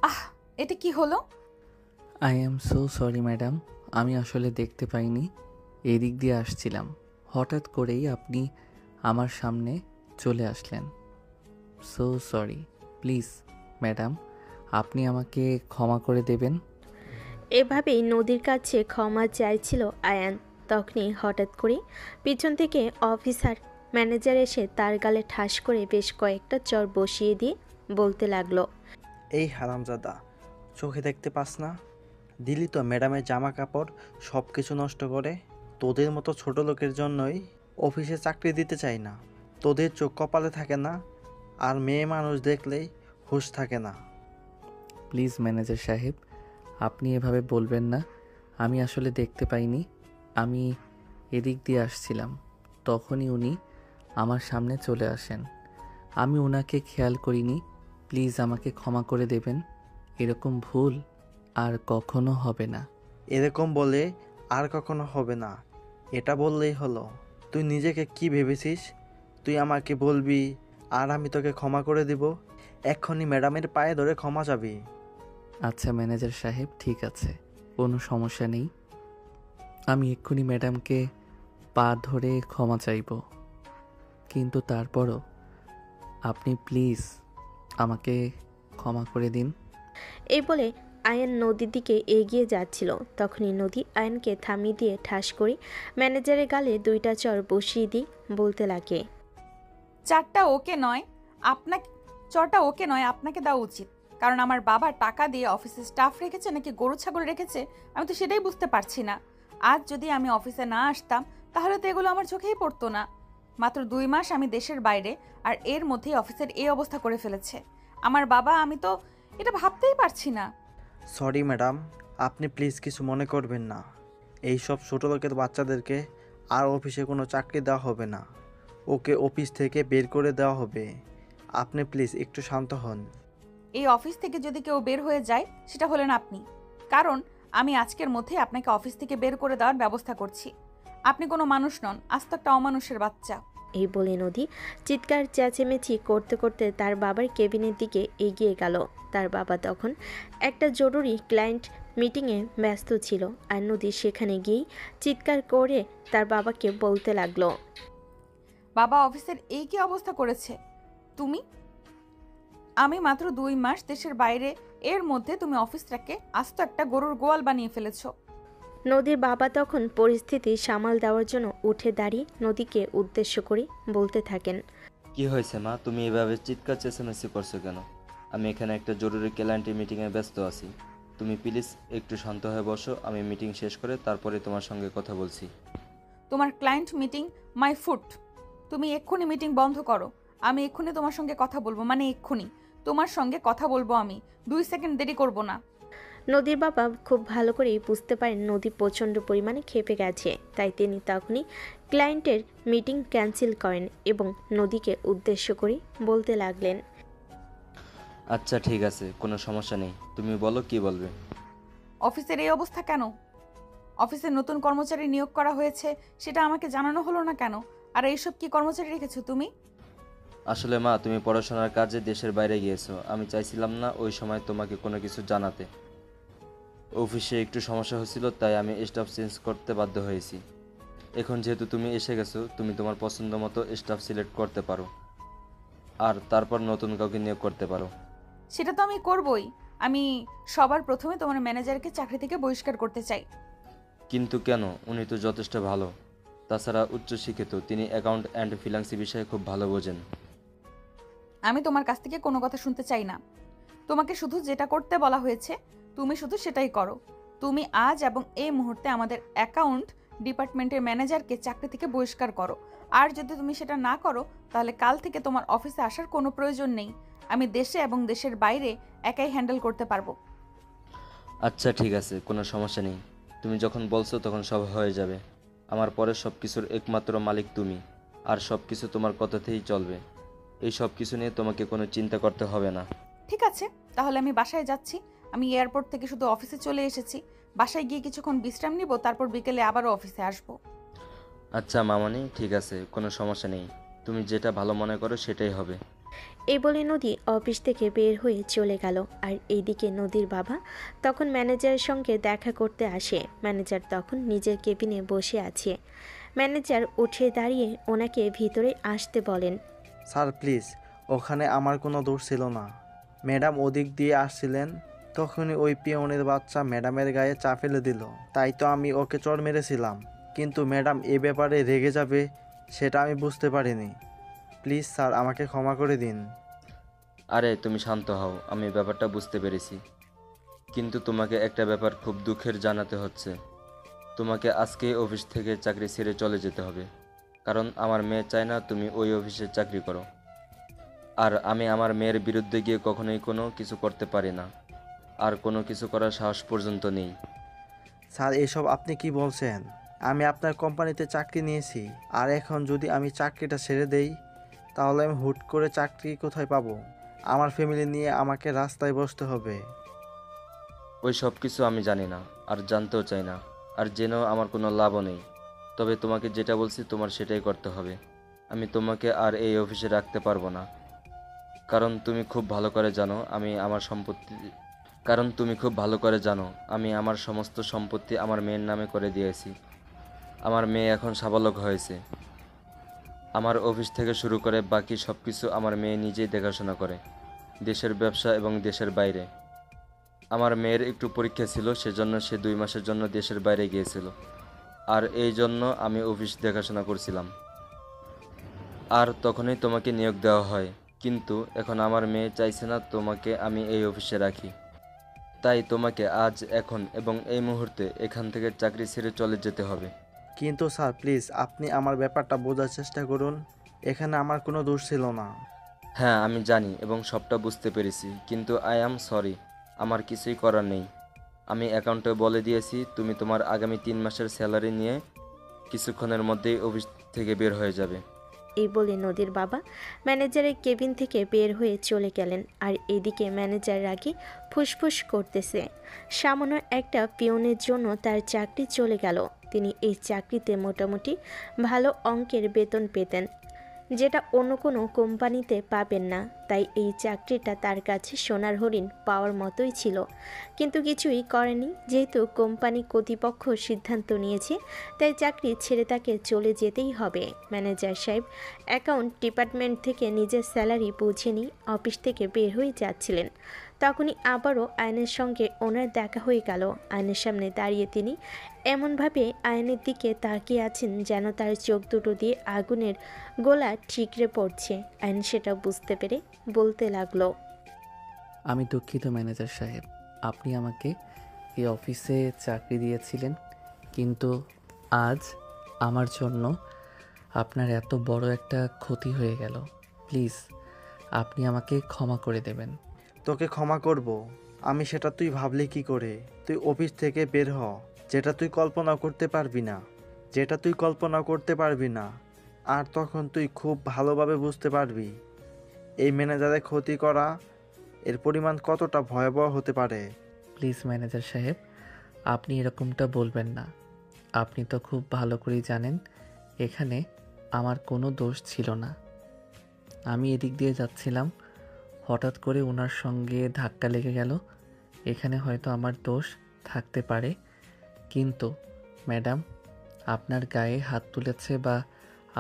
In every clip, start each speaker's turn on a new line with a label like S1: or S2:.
S1: আহ, এটা কি হলো?
S2: I am so sorry madam, আমি আসলে দেখতে পাইনি, এদিক দিয়ে আসছিলাম, হঠাৎ করেই আপনি আমার সামনে চলে আসলেন। সো সরি, প্লিজ ম্যাডাম, আপনি আমাকে ক্ষমা করে দেবেন।
S3: এভাবেই নদীর কাছে ক্ষমা চাইছিল আয়ান। তখনই হঠাৎ করে পিছন থেকে অফিসার ম্যানেজার এসে তার গালে ঠাস করে বেশ কয়েকটা চড় বসিয়ে দিয়ে বলতে লাগলো,
S4: এই হারামজাদা, চোখে দেখতে পাস না? দিলি তো ম্যাডামের জামা কাপড় সব কিছু নষ্ট করে। তোদের মতো ছোট লোকের জন্যই অফিসে চাকরি দিতে চাই না। তোদের চোখ কপালে থাকে না, আর মেয়ে মানুষ দেখলেই হুঁশ থাকে না।
S2: প্লিজ ম্যানেজার সাহেব, আপনি এভাবে বলবেন না। আমি আসলে দেখতে পাইনি, আমি এদিক দিয়ে আসছিলাম, তখনই উনি আমার সামনে চলে আসেন। আমি ওনাকে খেয়াল করিনি, প্লিজ আমাকে ক্ষমা করে দেবেন। এরকম ভুল আর কখনো হবে না।
S4: এরকম বলে আর কখনো হবে না, এটা বললেই হলো। তুই নিজেকে কি ভেবেছিস? তুই আমাকে বলবি আর আমি তোকে ক্ষমা করে দিব? এক্ষুনি ম্যাডামের পায়ে ধরে ক্ষমা চাবি।
S2: আচ্ছা ম্যানেজার সাহেব, ঠিক আছে, কোনো সমস্যা নেই, আমি এক্ষুনি ম্যাডামকে পা ধরে ক্ষমা চাইব। কিন্তু তারপরও আপনি প্লিজ আমাকে ক্ষমা করে দিন।
S3: এই বলে আয়ান নদীর দিকে এগিয়ে যাচ্ছিল। তখনই নদী আয়ানকে থামিয়ে দিয়ে ঠাস করে ম্যানেজারের গালে দুইটা চড় বসিয়ে দিয়ে বলতে লাগে,
S1: চারটা ওকে নয়, আপনাকে চটা ওকে নয়, আপনাকে দেওয়া উচিত। কারণ আমার বাবা টাকা দিয়ে অফিসে স্টাফ রেখেছে নাকি গরু ছাগল রেখেছে, আমি তো সেটাই বুঝতে পারছি না। আজ যদি আমি অফিসে না আসতাম তাহলে তো এগুলো আমার চোখেই পড়তো না। মাত্র 2 মাস আমি দেশের বাইরে, আর এর মধ্যেই অফিসের এই অবস্থা করে ফেলেছে আমার বাবা। আমি তো এটা ভাবতেই পারছি না।
S4: সরি ম্যাডাম, আপনি প্লিজ কিছু মনে করবেন না। এই সব ছোটো লোকের বাচ্চাদেরকে আর অফিসে কোনো চাকরি দেওয়া হবে না। ওকে অফিস থেকে বের করে দেওয়া হবে। আপনি প্লিজ একটু শান্ত হন।
S1: এই অফিস থেকে যদি কেউ বের হয়ে যায় সেটা হলেন আপনি। কারণ আমি আজকের মধ্যে আপনাকে অফিস থেকে বের করে দেওয়ার ব্যবস্থা করছি। আপনি কোনো মানুষ নন, আস্ত একটা অমানুষের বাচ্চা।
S3: এই বলে নদী চিৎকার চেঁচামেচি করতে করতে তার বাবার কেবিনের দিকে এগিয়ে গেল। তার বাবা তখন একটা জরুরি ক্লায়েন্ট মিটিংয়ে ব্যস্ত ছিল, আর নদী সেখানে গিয়েই চিৎকার করে তার বাবাকে বলতে লাগলো,
S1: বাবা, অফিসের এই কি অবস্থা করেছে তুমি? আমি মাত্র 2 মাস দেশের বাইরে, এর মধ্যে তুমি অফিসটাকে আস্ত একটা গরুর গোয়াল বানিয়ে ফেলেছো।
S3: নদীর বাবা তখন পরিস্থিতি সামাল দেওয়ার জন্য উঠে দাঁড়িয়ে নদীকে উদ্দেশ্য করে বলতে থাকেন,
S5: কি হয়েছে মা, তুমি এভাবে চিৎকার চেঁচামেচি করছো কেন? আমি এখানে একটা জরুরি ক্লায়েন্টের মিটিংয়ে ব্যস্ত আছি। তুমি প্লিজ একটু শান্ত হয়ে বসো, আমি মিটিং শেষ করে তারপরে তোমার সঙ্গে কথা বলছি।
S1: তোমার ক্লায়েন্ট মিটিং মাই ফুট। তুমি এক্ষুনি মিটিং বন্ধ করো। আমি এক্ষুনি তোমার সঙ্গে কথা বলবো, মানে এক্ষুনি তোমার সঙ্গে কথা বলবো আমি। 2 সেকেন্ড দেরি করব না।
S3: নদীর বাবা খুব ভালো করেই বুঝতে পারেন নদী প্রচণ্ড পরিমাণে ক্ষেপে গেছে, তাই তিনি তখনই ক্লায়েন্টের মিটিং ক্যান্সেল করেন এবং নদীকে উদ্দেশ্য করে বলতে লাগলেন,
S5: আচ্ছা ঠিক আছে, কোনো সমস্যা নেই, তুমি বলো কি বলবে।
S1: অফিসের এই অবস্থা কেন? অফিসে নতুন কর্মচারী নিয়োগ করা হয়েছে, সেটা আমাকে জানানো হলো না কেন? আর এইসব কি কর্মচারী রেখেছো তুমি?
S5: আসলে মা, তুমি পড়াশোনার কাজে দেশের বাইরে গিয়েছো, আমি চাইছিলাম না ওই সময় তোমাকে কোনো কিছু জানাতে। অফিসে একটু সমস্যা হয়েছিল, তাই আমি স্টাফ চেঞ্জ করতে বাধ্য হয়েছি। এখন যেহেতু তুমি এসে গেছো, তুমি তোমার পছন্দ মতো স্টাফ সিলেক্ট করতে পারো, আর তারপর নতুন কাউকে নিয়োগ করতে পারো।
S1: সেটা তো আমি করবই। আমি সবার প্রথমে তোমার ম্যানেজারকে চাকরি থেকে বহিষ্কার করতে চাই।
S5: কিন্তু কেন? উনি তো যথেষ্ট ভালো, তাছাড়া উচ্চশিক্ষিত, তিনি অ্যাকাউন্ট অ্যান্ড ফিন্যান্স বিষয়ে খুব ভালো বোঝেন।
S1: আমি তোমার কাছ থেকে কোনো কথা শুনতে চাই না। তোমাকে শুধু যেটা করতে বলা হয়েছে তুমি শুধু সেটাই করো। তুমি আজ এবং এই মুহূর্তে আমাদের অ্যাকাউন্ট ডিপার্টমেন্টের ম্যানেজারকে চাকরি থেকে বহিষ্কার করো। আর যদি তুমি সেটা না করো তাহলে কাল থেকে তোমার অফিসে আসার কোনো প্রয়োজন নেই। আমি দেশে এবং দেশের বাইরে একাই হ্যান্ডেল করতে পারবো।
S5: আচ্ছা ঠিক আছে, কোনো সমস্যা নেই, তুমি যখন বলছো তখন সব হয়ে যাবে। আমার পরে সব কিছুর একমাত্র মালিক তুমি, আর সব কিছু তোমার কথাতেই চলবে। এই সব কিছু নিয়ে তোমাকে কোনো চিন্তা করতে হবে না।
S1: ঠিক আছে, তাহলে আমি বাসায় যাচ্ছি। আমি এয়ারপোর্ট থেকে শুধু অফিসে চলে এসেছি। বাসায় গিয়ে কিছুক্ষণ বিশ্রাম নিব, তারপর বিকেলে আবারও অফিসে আসবো।
S5: আচ্ছা মামনি, ঠিক আছে, কোনো সমস্যা নেই, তুমি যেটা ভালো মনে করো সেটাই হবে।
S3: এই বলে নদী অফিস থেকে বের হয়ে চলে গেল। আর এইদিকে নদীর বাবা তখন ম্যানেজারের সঙ্গে দেখা করতে আসে। ম্যানেজার তখন নিজের কেবিনে বসে আছে। ম্যানেজার উঠে দাঁড়িয়ে ওনাকে ভিতরে আসতে বলেন।
S4: স্যার প্লিজ, ওখানে আমার কোনো দোষ ছিল না। ম্যাডাম ওদিক দিয়ে আসছিলেন, তখনই ওই পিয়নের বাচ্চা ম্যাডামের গায়ে চা ফেলে দিল। তাই তো আমি ওকে চড় মেরেছিলাম, কিন্তু ম্যাডাম এ ব্যাপারে রেগে যাবে সেটা আমি বুঝতে পারিনি। প্লিজ স্যার, আমাকে ক্ষমা করে দিন।
S5: আরে তুমি শান্ত হও, আমি ব্যাপারটা বুঝতে পেরেছি। কিন্তু তোমাকে একটা ব্যাপার খুব দুঃখের জানাতে হচ্ছে। তোমাকে আজকেই অফিস থেকে চাকরি ছেড়ে চলে যেতে হবে, কারণ আমার মেয়ে চায় না তুমি ওই অফিসে চাকরি করো। আর আমি আমার মেয়ের বিরুদ্ধে গিয়ে কখনোই কোনো কিছু করতে পারি না, আর কোনো কিছু করার সাহস পর্যন্ত নেই।
S4: স্যার এসব আপনি কি বলছেন? আমি আপনার কোম্পানিতে চাকরি নিয়েছি, আর এখন যদি আমি চাকরিটা ছেড়ে দেই তাহলে আমি হুট করে চাকরি কোথায় পাবো? আমার ফ্যামিলি নিয়ে আমাকে রাস্তায় বসতে হবে।
S5: ওই সব কিছু আমি জানি না, আর জানতেও চাই না, আর জেনেও আমার কোনো লাভও নেই। তবে তোমাকে যেটা বলছি তোমার সেটাই করতে হবে। আমি তোমাকে আর এই অফিসে রাখতে পারবো না, কারণ তুমি খুব ভালো করে জানো আমি আমার সমস্ত সম্পত্তি আমার মেয়ের নামে করে দিয়েছি। আমার মেয়ে এখন সাবালক হয়েছে। আমার অফিস থেকে শুরু করে বাকি সব কিছু আমার মেয়ে নিজেই দেখাশোনা করে, দেশের ব্যবসা এবং দেশের বাইরে। আমার মেয়ের একটু পরীক্ষা ছিল, সেজন্য সে 2 মাসের জন্য দেশের বাইরে গিয়েছিল, আর এই জন্য আমি অফিস দেখাশোনা করছিলাম। আর তখনই তোমাকে নিয়োগ দেওয়া হয়, কিন্তু এখন আমার মেয়ে চাইছে না তোমাকে আমি এই অফিসে রাখি। তাই তোমাকে আজ, এখন এবং এই মুহূর্তে এখান থেকে চাকরি ছেড়ে চলে যেতে হবে।
S4: কিন্তু স্যার প্লিজ, আপনি আমার ব্যাপারটা বোঝার চেষ্টা করুন। এখানে আমার কোনো দোষ ছিল না।
S5: হ্যাঁ আমি জানি এবং সবটা বুঝতে পেরেছি, কিন্তু আই অ্যাম সরি, আমার কিছুই করার নেই। আমি অ্যাকাউন্টে বলে দিয়েছি তুমি তোমার আগামী 3 মাসের স্যালারি নিয়ে কিছুক্ষণের মধ্যেই অফিস থেকে বের হয়ে যাবে।
S3: এই বলে নদীর বাবা ম্যানেজারের কেবিন থেকে বের হয়ে চলে গেলেন। আর এদিকে ম্যানেজার রাগে ফুসফুস করতেছে। সামান্য একটা পিয়নের জন্য তার চাকরি চলে গেল। তিনি এই চাকরিতে মোটামুটি ভালো অঙ্কের বেতন পেতেন, যেটা অন্য কোনো কোম্পানিতে পাবেন না। তাই এই চাকরিটা তার কাছে সোনার হরিণ পাওয়ার মতোই ছিল। কিন্তু কিছুই করেনি, যেহেতু কোম্পানি কর্তৃপক্ষ সিদ্ধান্ত নিয়েছে, তাই চাকরি ছেড়ে তাকে চলে যেতেই হবে। ম্যানেজার সাহেব অ্যাকাউন্ট ডিপার্টমেন্ট থেকে নিজের স্যালারি বুঝে নিয়ে অফিস থেকে বের হয়ে যাচ্ছিলেন। তখনই আবারও আয়নের সঙ্গে ওনার দেখা হয়ে গেল। আয়নের সামনে দাঁড়িয়ে তিনি এমনভাবে আয়নের দিকে তাকিয়ে আছেন যেন তার চোখ দুটো দিয়ে আগুনের গোলা ঠিকরে পড়ছে। আয়ন সেটা বুঝতে পেরে বলতে লাগলো।
S2: আমি দুঃখিত ম্যানেজার সাহেব, আপনি আমাকে এই অফিসে চাকরি দিয়েছিলেন, কিন্তু আজ আমার জন্য আপনার এত বড় একটা ক্ষতি হয়ে গেল। প্লিজ আপনি আমাকে ক্ষমা করে দেবেন।
S4: তোকে ক্ষমা করব আমি, সেটা তুই ভাবলি কি করে? তুই অফিস থেকে বের হ, যেটা তুই কল্পনা করতে পারবি না। আর তখন তুই খুব ভালোভাবে বুঝতে পারবি এই ম্যানেজারের ক্ষতি করা এর পরিমাণ কতটা ভয়াবহ হতে পারে।
S2: প্লিজ ম্যানেজার সাহেব, আপনি এরকমটা বলবেন না। আপনি তো খুব ভালো করেই জানেন এখানে আমার কোনো দোষ ছিল না। আমি এদিক দিয়ে যাচ্ছিলাম, হঠাৎ করে ওনার সঙ্গে ধাক্কা লেগে গেল। এখানে হয়তো আমার দোষ থাকতে পারে, কিন্তু ম্যাডাম আপনার গায়ে হাত তুলেছে বা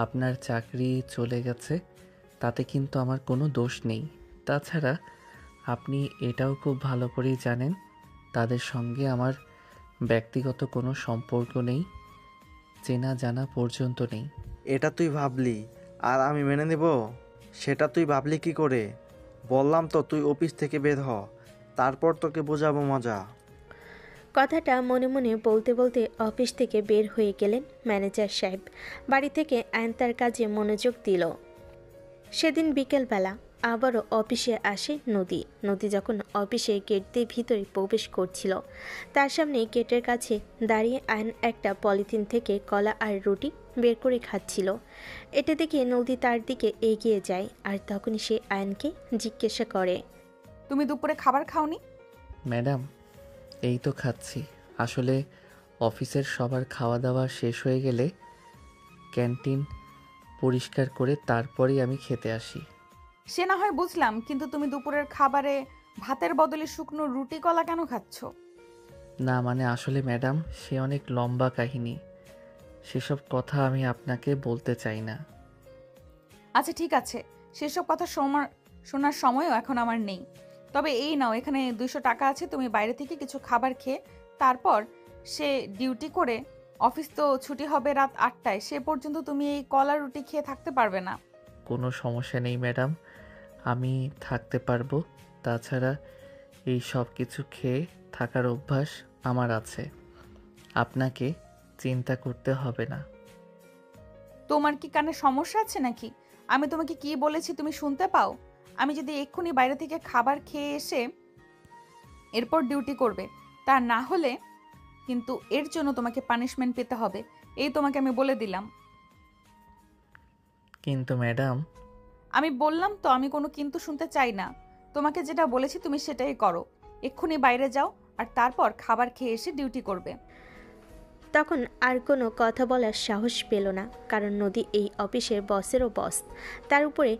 S2: আপনার চাকরি চলে গেছে, তাতে কিন্তু আমার কোনো দোষ নেই। তাছাড়া আপনি এটাও খুব ভালো করেই জানেন তাদের সঙ্গে আমার ব্যক্তিগত কোনো সম্পর্ক নেই, চেনা জানা পর্যন্ত নেই।
S4: এটা তুই ভাবলি আর আমি মেনে নেব? সেটা তুই ভাবলি কি করে? বললাম তো তুই অফিস থেকে বের হ, তারপর তোকে বোঝাবো মজা।
S3: কথাটা মনে মনে বলতে বলতে অফিস থেকে বের হয়ে গেলেন ম্যানেজার সাহেব। বাড়ি থেকে আয়ন তার কাজে মনোযোগ দিল। সেদিন বিকেলবেলা আবারও অফিসে আসে নদী। নদী যখন অফিসে গেট দিয়ে ভিতরে প্রবেশ করছিল, তার সামনে গেটের কাছে দাঁড়িয়ে আয়ন একটা পলিথিন থেকে কলা আর রুটি বের করে খাচ্ছিল। এটা দেখে নদী তার দিকে এগিয়ে যায়, আর তখনই সে আয়নকে জিজ্ঞাসা করে।
S1: তুমি দুপুরে খাবার খাওনি?
S2: ম্যাডাম এই তো খাচ্ছি। আসলে অফিসের সবার খাওয়া দাওয়া শেষ হয়ে গেলে ক্যান্টিন পরিষ্কার করে তারপরেই আমি খেতে আসি।
S1: সে না হয় বুঝলাম, কিন্তু তুমি দুপুরের খাবারে ভাতের বদলে শুকনো রুটি কলা কেন খাচ্ছ?
S2: না মানে আসলে ম্যাডাম, সে অনেক লম্বা কাহিনী। সেসব কথা আমি আপনাকে বলতে চাই না।
S1: আচ্ছা ঠিক আছে, সেসব কথা শোনার সময়ও এখন আমার নেই। তবে এই নাও, এখানে 200 টাকা আছে, তুমি বাইরে থেকে কিছু খাবার খেয়ে তারপর সে ডিউটি করে, অফিস তো ছুটি হবে রাত 8টায়, সে পর্যন্ত তুমি এই কলা রুটি খেয়ে থাকতে পারবে না।
S2: কোনো সমস্যা নেই ম্যাডাম, আমি থাকতে পারবো। তাছাড়া এই সব কিছু খেয়ে থাকার অভ্যাস আমার আছে, আপনাকে চিন্তা করতে হবে না।
S1: তোমার কি কানে সমস্যা আছে নাকি? আমি তোমাকে কি বলেছি তুমি শুনতে পাও? আমি যদি এক্ষুনি বাইরে থেকে খাবার খেয়ে এসে এরপর ডিউটি করবে, তা না হলে কিন্তু এর জন্য তোমাকে পানিশমেন্ট পেতে হবে, এই তোমাকে আমি বলে দিলাম।
S2: কিন্তু ম্যাডাম,
S1: আমি বললাম তো, আমি কোনো কিন্তু শুনতে চাই না। তোমাকে যেটা বলেছি তুমি সেটাই করো। এক্ষুনি বাইরে যাও, আর তারপর খাবার খেয়ে এসে ডিউটি করবে।
S3: তখন আর কোনো কথা বলার সাহস পেল না, কারণ নদী এই অফিসের বসেরও বস। তার উপরে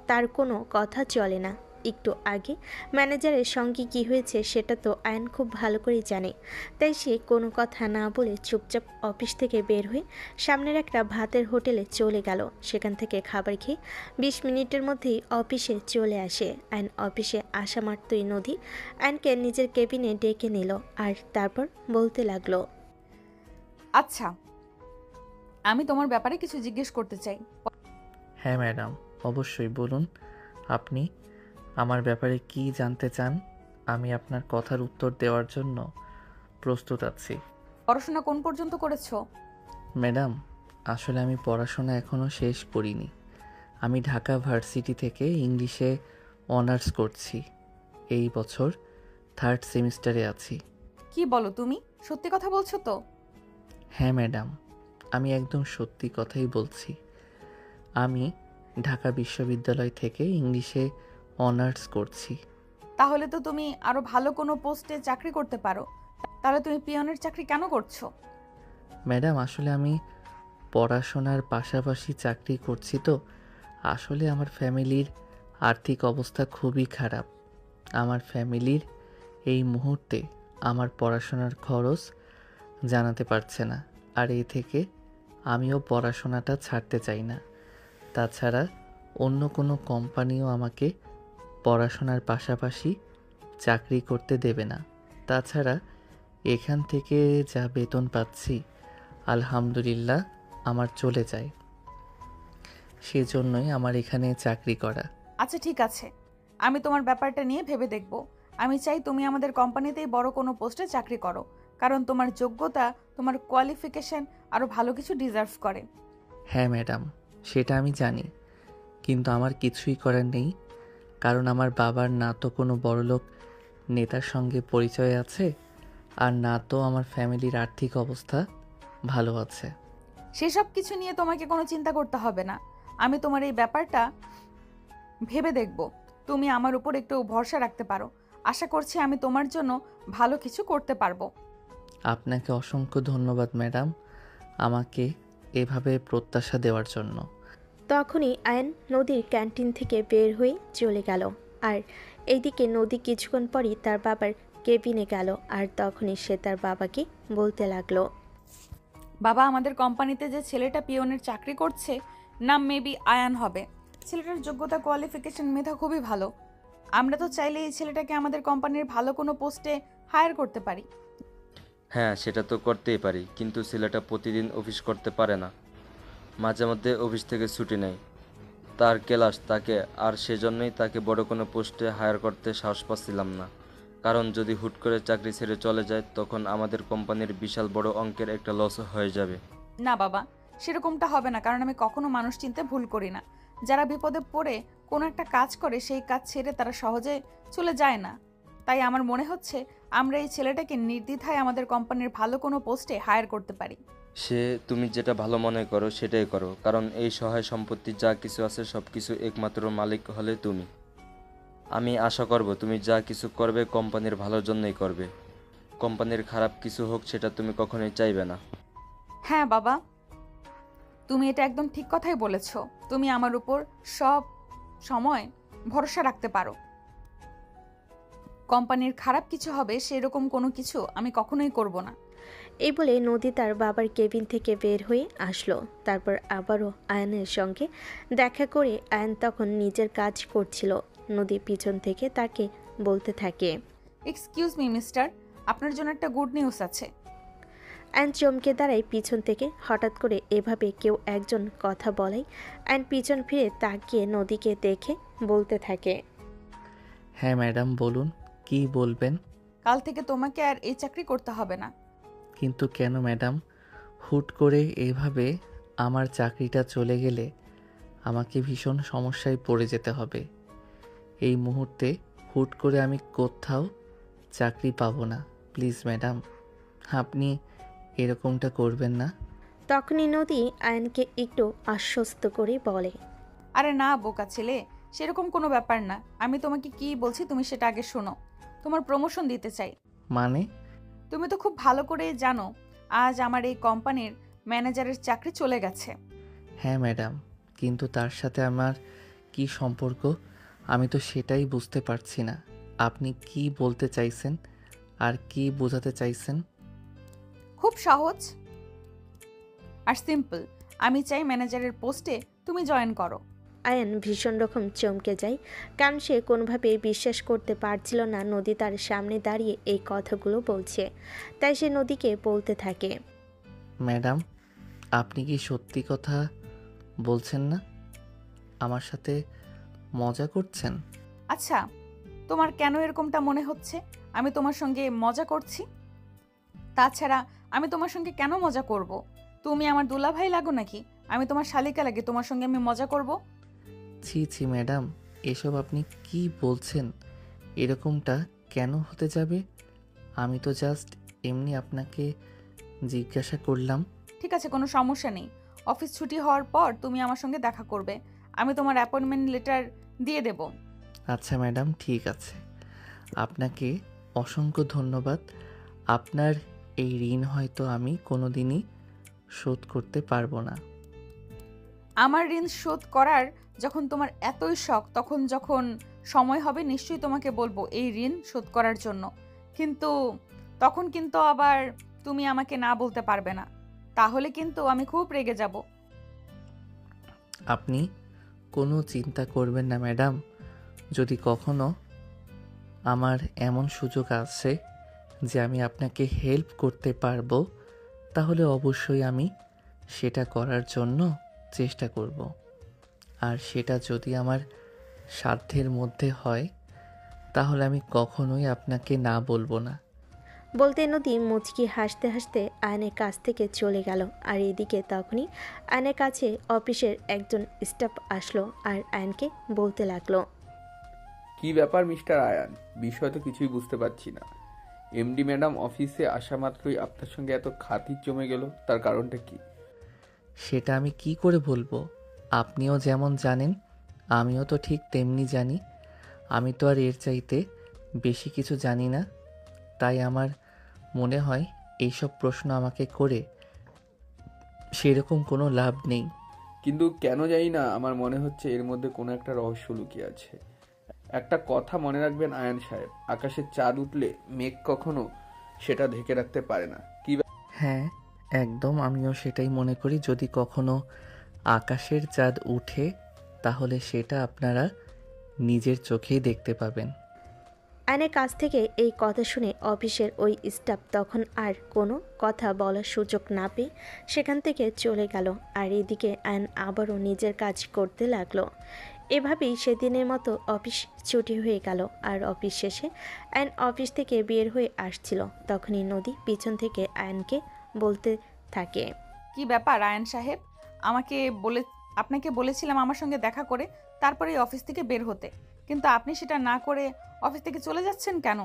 S3: তার কোনো কথা চলে না। একটু আগে ম্যানেজারের সঙ্গে কী হয়েছে সেটা তো আয়ন খুব ভালো করেই জানে। তাই সে কোনো কথা না বলে চুপচাপ অফিস থেকে বের হয়ে সামনের একটা ভাতের হোটেলে চলে গেল। সেখান থেকে খাবার খেয়ে 20 মিনিটের মধ্যেই অফিসে চলে আসে। আয়ন অফিসে আসা মাত্রই নদী আয়নকে নিজের কেবিনে ডেকে নিল, আর তারপর বলতে লাগলো,
S1: আচ্ছা, আমি তোমার ব্যাপারে কিছু জিজ্ঞেস করতে চাই।
S2: হ্যাঁ ম্যাডাম, অবশ্যই বলুন। আপনি আমার ব্যাপারে কি জানতে চান? আমি আপনার কথার উত্তর দেওয়ার জন্য প্রস্তুত আছি।
S1: পড়াশোনা কোন পর্যন্ত করেছো?
S2: ম্যাডাম, আসলে আমি পড়াশোনা এখনও শেষ করিনি। আমি ঢাকা ভার্সিটি থেকে ইংলিশে অনার্স করছি। এই বছর 3rd সেমিস্টারে আছি।
S1: কি বলো তুমি, সত্যি কথা বলছো তো?
S2: হ্যাঁ ম্যাডাম, আমি একদম সত্যি কথাই বলছি। আমি ঢাকা বিশ্ববিদ্যালয় থেকে ইংলিশে অনার্স করছি।
S1: তাহলে তো তুমি আরো ভালো কোনো পোস্টে চাকরি করতে পারো। তাহলে তুমি পিয়নের চাকরি কেন করছো?
S2: ম্যাডাম, আসলে আমি পড়াশোনার পাশাপাশি চাকরি করছি তো। আসলে আমার ফ্যামিলির আর্থিক অবস্থা খুবই খারাপ। আমার ফ্যামিলির এই মুহূর্তে আমার পড়াশোনার খরচ জানাতে পারছে না, আর এ থেকে আমিও পড়াশোনাটা ছাড়তে চাই না। তাছাড়া অন্য কোনো কোম্পানিও আমাকে পড়াশোনার পাশাপাশি চাকরি করতে দেবে না। তাছাড়া এখান থেকে যা বেতন পাচ্ছি আলহামদুলিল্লাহ আমার চলে যায়। সেজন্যই আমার এখানে চাকরি করা।
S1: আচ্ছা ঠিক আছে, আমি তোমার ব্যাপারটা নিয়ে ভেবে দেখব। আমি চাই তুমি আমাদের কোম্পানিতেই বড় কোনো পোস্টে চাকরি করো, কারণ তোমার যোগ্যতা, তোমার কোয়ালিফিকেশন আরো ভালো কিছু ডিজার্ভ করে।
S2: হ্যাঁ ম্যাডাম, সেটা আমি জানি, কিন্তু আমার কিছুই করার নেই। কারণ আমার বাবার না তো কোনো বড়লোক নেতার সঙ্গে পরিচয় আছে, আর না তো আমার ফ্যামিলির আর্থিক অবস্থা ভালো আছে।
S1: সেসব কিছু নিয়ে তোমাকে কোনো চিন্তা করতে হবে না। আমি তোমার এই ব্যাপারটা ভেবে দেখব। তুমি আমার উপর একটু ভরসা রাখতে পারো। আশা করছি আমি তোমার জন্য ভালো কিছু করতে পারবো।
S2: আপনাকে অসংখ্য ধন্যবাদ ম্যাডাম, আমাকে এভাবে প্রত্যাশা দেওয়ার জন্য।
S3: তখনই আয়ন নদীর ক্যান্টিন থেকে বের হয়ে চলে গেল। আর এইদিকে নদী কিছুক্ষণ পরই তার বাবার কেবিনে গেল, আর তখনই সে তার বাবাকে বলতে লাগলো,
S1: বাবা, আমাদের কোম্পানিতে যে ছেলেটা পিয়নের চাকরি করছে, নাম মেবি আয়ান হবে। ছেলেটার যোগ্যতা, কোয়ালিফিকেশন, মেধা খুবই ভালো। আমরা তো চাইলে এই ছেলেটাকে আমাদের কোম্পানির ভালো কোনো পোস্টে হায়ার করতে পারি।
S5: হ্যাঁ, সেটা তো করতেই পারি, কিন্তু ছেলেটা প্রতিদিন অফিস করতে পারে না, মাঝে মধ্যে অফিস থেকে ছুটি নেয়। তার ক্লাস তাকে, আর সেজন্যই তাকে বড় কোনো পোস্টে হায়ার করতে সাহস পাচ্ছিলাম না। কারণ যদি হুট করে চাকরি ছেড়ে চলে যায়, তখন আমাদের কোম্পানির বিশাল বড় অঙ্কের একটা লস হয়ে যাবে।
S1: না বাবা, সেরকমটা হবে না, কারণ আমি কখনো মানুষ চিনতে ভুল করি না। যারা বিপদে পড়ে কোনো একটা কাজ করে, সেই কাজ ছেড়ে তারা সহজে চলে যায় না। তাই আমার মনে হচ্ছে আমরা এই ছেলেটাকে নির্দ্বিধায় আমাদের কোম্পানির ভালো কোনো পোস্টে হায়ার করতে পারি।
S5: সে তুমি যেটা ভালো মনে করো সেটাই করো, কারণ এই সহায় সম্পত্তি যা কিছু আছে সব কিছু একমাত্র মালিক হলে তুমি। আমি আশা করব তুমি যা কিছু করবে কোম্পানির ভালোর জন্যই করবে। কোম্পানির খারাপ কিছু হোক সেটা তুমি কখনোই চাইবে না।
S1: হ্যাঁ বাবা, তুমি এটা একদম ঠিক কথাই বলেছ। তুমি আমার উপর সব সময় ভরসা রাখতে পারো। কোম্পানির খারাপ কিছু হবে সেরকম কোনো কিছু আমি কখনোই করব না।
S3: এই বলে নদী তার বাবার কেবিন থেকে বের হয়ে আসলো। তারপর আবারও আয়নের সঙ্গে দেখা করে আয়ন তখন নিজের কাজ করছিল। নদী পিছন থেকে তাকে বলতে থাকে,
S1: এক্সকিউজ মি মিস্টার, আপনার জন্য একটা গুড নিউজ আছে।
S3: আয়ন চমকে দাঁড়ায় পিছন থেকে। হঠাৎ করে এভাবে কেউ একজন কথা বলাই আয়ন পিছন ফিরে তাকিয়ে নদীকে দেখে বলতে থাকে,
S2: হ্যাঁ ম্যাডাম বলুন, কি বলবেন?
S1: কাল থেকে তোমাকে আর এই চাকরি করতে হবে না।
S2: কিন্তু কেন ম্যাডাম? হুট করে এভাবে আমার চাকরিটা চলে গেলে আমাকে ভীষণ সমস্যায় পড়ে যেতে হবে। এই মুহূর্তে হুট করে আমি কোথাও চাকরি পাবো না। প্লিজ ম্যাডাম, আপনি এরকমটা করবেন না।
S3: তখনই নদী আয়নকে একটু আশ্বস্ত করে বলে,
S1: আরে না বোকা ছেলে, সেরকম কোনো ব্যাপার না। আমি তোমাকে কি বলছি তুমি সেটা আগে শোনো। তোমার প্রমোশন দিতে চাই।
S2: মানে?
S1: তুমি তো খুব ভালো করে জানো আজ আমার এই কোম্পানির ম্যানেজারের চাকরি চলে গেছে।
S2: হ্যাঁ ম্যাডাম, কিন্তু তার সাথে আমার কি সম্পর্ক আমি তো সেটাই বুঝতে পারছি না। আপনি কি বলতে চাইছেন আর কি বোঝাতে চাইছেন?
S1: খুব সহজ আর সিম্পল। আমি চাই ম্যানেজারের পোস্টে তুমি জয়েন করো।
S3: আয়ন ভীষণ রকম চমকে যায়, কারণ সে কোনোভাবেই বিশ্বাস করতে পারছিল না নদী তার সামনে দাঁড়িয়ে এই কথাগুলো বলছে। তাই সে নদীকে বলতে থাকে,
S2: ম্যাডাম, আপনি কি সত্যি কথা বলছেন না? আমার সাথে মজা করছেন?
S1: আচ্ছা, তোমার কেন এরকমটা মনে হচ্ছে আমি তোমার সঙ্গে মজা করছি? তাছাড়া আমি তোমার সঙ্গে কেন মজা করব? তুমি আমার দুলাভাই লাগো নাকি আমি তোমার শালিকা লাগে তোমার সঙ্গে আমি মজা করব?
S2: ছি ছি ম্যাডাম, এসব আপনি কি বলছেন? এরকমটা কেন হতে যাবে? আমি তো জাস্ট এমনি আপনাকে জিজ্ঞাসা করলাম।
S1: ঠিক আছে, কোনো সমস্যা নেই। অফিস ছুটি হওয়ার পর তুমি আমার সঙ্গে দেখা করবে। আমি তোমার অ্যাপয়েন্টমেন্ট লেটার দিয়ে দেব।
S2: আচ্ছা ম্যাডাম, ঠিক আছে। আপনাকে অসংখ্য ধন্যবাদ। আপনার এই ঋণ হয়তো আমি কোনোদিনই শোধ করতে পারবো না।
S1: আমার ঋণ শোধ করার যখন তোমার এতই শখ, তখন যখন সময় হবে নিশ্চয়ই তোমাকে বলবো এই ঋণ শোধ করার জন্য। কিন্তু তখন কিন্তু আবার তুমি আমাকে না বলতে পারবে না, তাহলে কিন্তু আমি খুব রেগে যাব।
S2: আপনি কোনো চিন্তা করবেন না ম্যাডাম। যদি কখনো আমার এমন সুযোগ আসে যে আমি আপনাকে হেল্প করতে পারবো, তাহলে অবশ্যই আমি সেটা করার জন্য চেষ্টা করব। আর সেটা যদি আমার সাধ্যের মধ্যে হয় তাহলে আমি কখনোই আপনাকে না বলবো না।
S3: বলতে নদী মুচকি হাসতে হাসতে আয়নের কাছ থেকে চলে গেল। আর এদিকে তখনই আয়নের কাছে অফিসের একজন স্টাফ আসলো আর আয়নকে বলতে লাগলো,
S6: কি ব্যাপার মিস্টার আয়ান? বিষয় তো কিছুই বুঝতে পারছি না। এমডি ম্যাডাম অফিসে আসা মাত্রই আপনার সঙ্গে এত খাতির জমে গেল, তার কারণটা কি?
S2: সেটা আমি কি করে বলবো? আপনিও যেমন জানেন আমিও তো ঠিক তেমনি জানি। আমি তো আর এর চাইতে বেশি কিছু জানি না। তাই আমার মনে হয় এইসব প্রশ্ন আমাকে করে সেরকম কোনো লাভ নেই।
S6: কিন্তু কেন জানি না, আমার মনে হচ্ছে এর মধ্যে কোনো একটা রহস্য লুকিয়ে আছে। একটা কথা মনে রাখবেন আয়ান সাহেব, আকাশে চাঁদ উঠলে মেঘ কখনো সেটা ঢেকে রাখতে পারে না। কি
S2: হ্যাঁ, একদম আমিও সেটাই মনে করি। যদি কখনো আকাশের চাঁদ উঠে তাহলে সেটা আপনারা নিজের চোখেই দেখতে পাবেন।
S3: আয়নের কাছ থেকে এই কথা শুনে অফিসের ওই স্টাফ তখন আর কোনো কথা বলার সুযোগ না পেয়ে সেখান থেকে চলে গেল। আর এদিকে আয়ন আবারও নিজের কাজ করতে লাগলো। এভাবেই সেদিনের মতো অফিস ছুটি হয়ে গেল। আর অফিস শেষে আয়ন অফিস থেকে বের হয়ে আসছিল। তখনই নদী পিছন থেকে আয়নকে বলতে থাকে,
S1: কি ব্যাপার আয়ন সাহেব? আমাকে বলে আপনাকে বলেছিলাম আমার সঙ্গে দেখা করে তারপরে অফিস থেকে বের হতে, কিন্তু আপনি সেটা না করে অফিস থেকে চলে যাচ্ছেন কেন?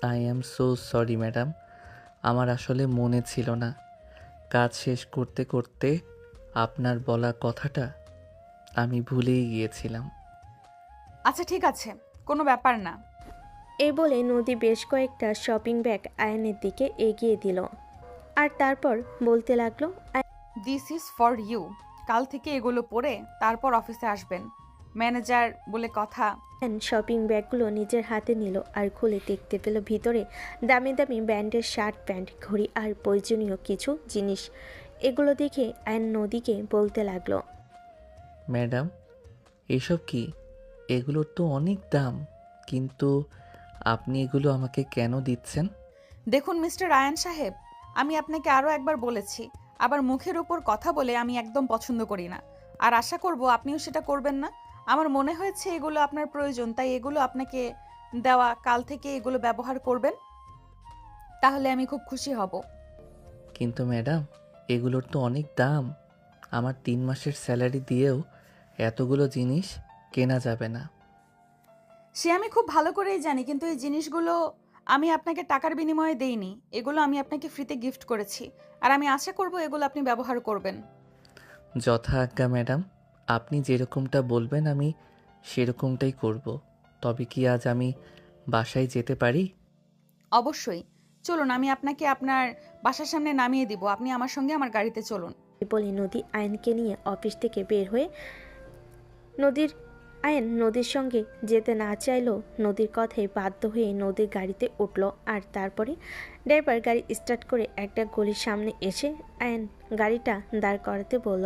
S2: I am so sorry madam, আমার আসলে মনে ছিল না। কাজ শেষ করতে করতে আপনার বলা কথাটা আমি ভুলেই গিয়েছিলাম।
S1: আচ্ছা ঠিক আছে, কোনো ব্যাপার না।
S3: এই বলে নদী বেশ কয়েকটা শপিং ব্যাগ আয়নের দিকে এগিয়ে দিল। আর তারপর বলতে লাগলো,
S1: দিস ইজ ফর ইউ। কাল থেকে এগুলো পরে তারপর অফিসে আসবেন। ম্যানেজার বলে কথা।
S3: আয়ান শপিং ব্যাগগুলো নিজের হাতে নিল আর খুলে দেখতে পেল ভিতরে দামি দামি ব্র্যান্ডের শার্ট প্যান্ট ঘড়ি আর প্রয়োজনীয় কিছু জিনিস। এগুলো দেখে আয়ান নদীকে বলতে লাগলো,
S2: ম্যাডাম, এসব কি? এগুলোর তো অনেক দাম, কিন্তু আপনি এগুলো আমাকে কেন দিচ্ছেন?
S1: দেখুন মিস্টার আয়ান সাহেব, আমি আপনাকে আরও একবার বলেছি, আবার মুখের উপর কথা বলে আমি একদম পছন্দ করি না। আর আশা করব আপনিও সেটা করবেন না। আমার মনে হয়েছে এগুলো আপনার প্রয়োজন, তাই এগুলো আপনাকে দেওয়া। কাল থেকে এগুলো ব্যবহার করবেন, তাহলে আমি খুব খুশি হব।
S2: কিন্তু ম্যাডাম, এগুলোর তো অনেক দাম। আমার 3 মাসের স্যালারি দিয়েও এতগুলো জিনিস কেনা যাবে না।
S1: সে আমি খুব ভালো করেই জানি, কিন্তু এই জিনিসগুলো আমি আপনাকে টাকার বিনিময়ে দেইনি। এগুলো আমি আপনাকে ফ্রিতে গিফট করেছি, আর আমি আশা করব এগুলো আপনি ব্যবহার করবেন।
S2: যথা আজ্ঞা ম্যাডাম, আপনি যেরকমটা বলবেন আমি সেরকমটাই করব। তবে কি আজ আমি বাসায় যেতে পারি?
S1: অবশ্যই, চলুন আমি আপনাকে আপনার বাসার সামনে নামিয়ে দিব। আপনি আমার সঙ্গে আমার গাড়িতে চলুন।
S3: বলে নদী আয়নকে নিয়ে অফিস থেকে বের হয়ে আয়ন নদীর সঙ্গে যেতে না চাইলেও নদীর কথায় বাধ্য হয়ে নদীর গাড়িতে উঠল। আর তারপরে ড্রাইভার গাড়ি স্টার্ট করে একটা গলির সামনে এসে আয়ন গাড়িটা দাঁড় করাতে বলল।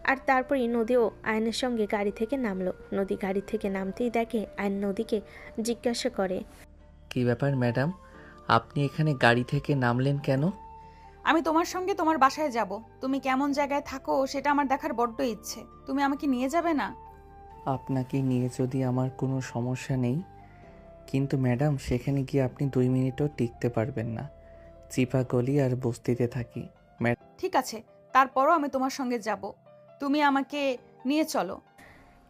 S3: আর তারপরেই নদীও আয়নের সঙ্গে গাড়ি থেকে নামলো। নদী গাড়ি থেকে নামতেই দেখে আয়ন নদীকে জিজ্ঞাসা করে,
S2: কি ব্যাপার ম্যাডাম, আপনি এখানে গাড়ি থেকে নামলেন কেন?
S1: আমি তোমার সঙ্গে তোমার বাসায় যাব। তুমি কেমন জায়গায় থাকো সেটা আমার দেখার বড্ড ইচ্ছে। তুমি আমাকে নিয়ে যাবে না?
S2: আপনাকে নিয়ে যদি আমার কোনো সমস্যা নেই, কিন্তু ম্যাডাম সেখানে গিয়ে আপনি 2 মিনিটও টিকতে পারবেন না। চিপা গলি আর বস্তিতে থাকি।
S1: ঠিক আছে, তারপরও আমি তোমার সঙ্গে যাব। তুমি আমাকে নিয়ে চলো।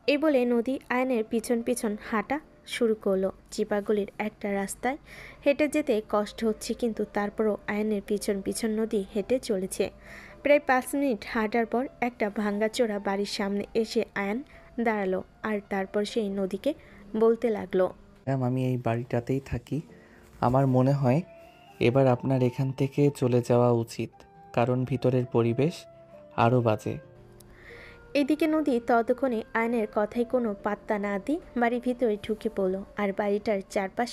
S3: এই বলে নদী আয়নের পিছন পিছন হাঁটা শুরু করলো। চিপাগুলির একটা রাস্তায় হেঁটে যেতে কষ্ট হচ্ছে, কিন্তু তারপরও আয়নের পিছন পিছন নদী হেঁটে চলেছে। প্রায় 5 মিনিট হাঁটার পর একটা ভাঙ্গাচোরা বাড়ির সামনে এসে আয়ন দাঁড়ালো। আর তারপর সেই নদীকে বলতে লাগলো,
S2: ম্যাডাম, আমি এই বাড়িটাতেই থাকি। আমার মনে হয় এবার আপনার এখান থেকে চলে যাওয়া উচিত, কারণ ভিতরের পরিবেশ আরও বাজে।
S3: এদিকে নদী ততক্ষণে আয়নের কথায় কোনো পাত্তা না দিয়ে বাড়ির ভিতরে ঢুকে পড়ল আর বাড়িটার চারপাশ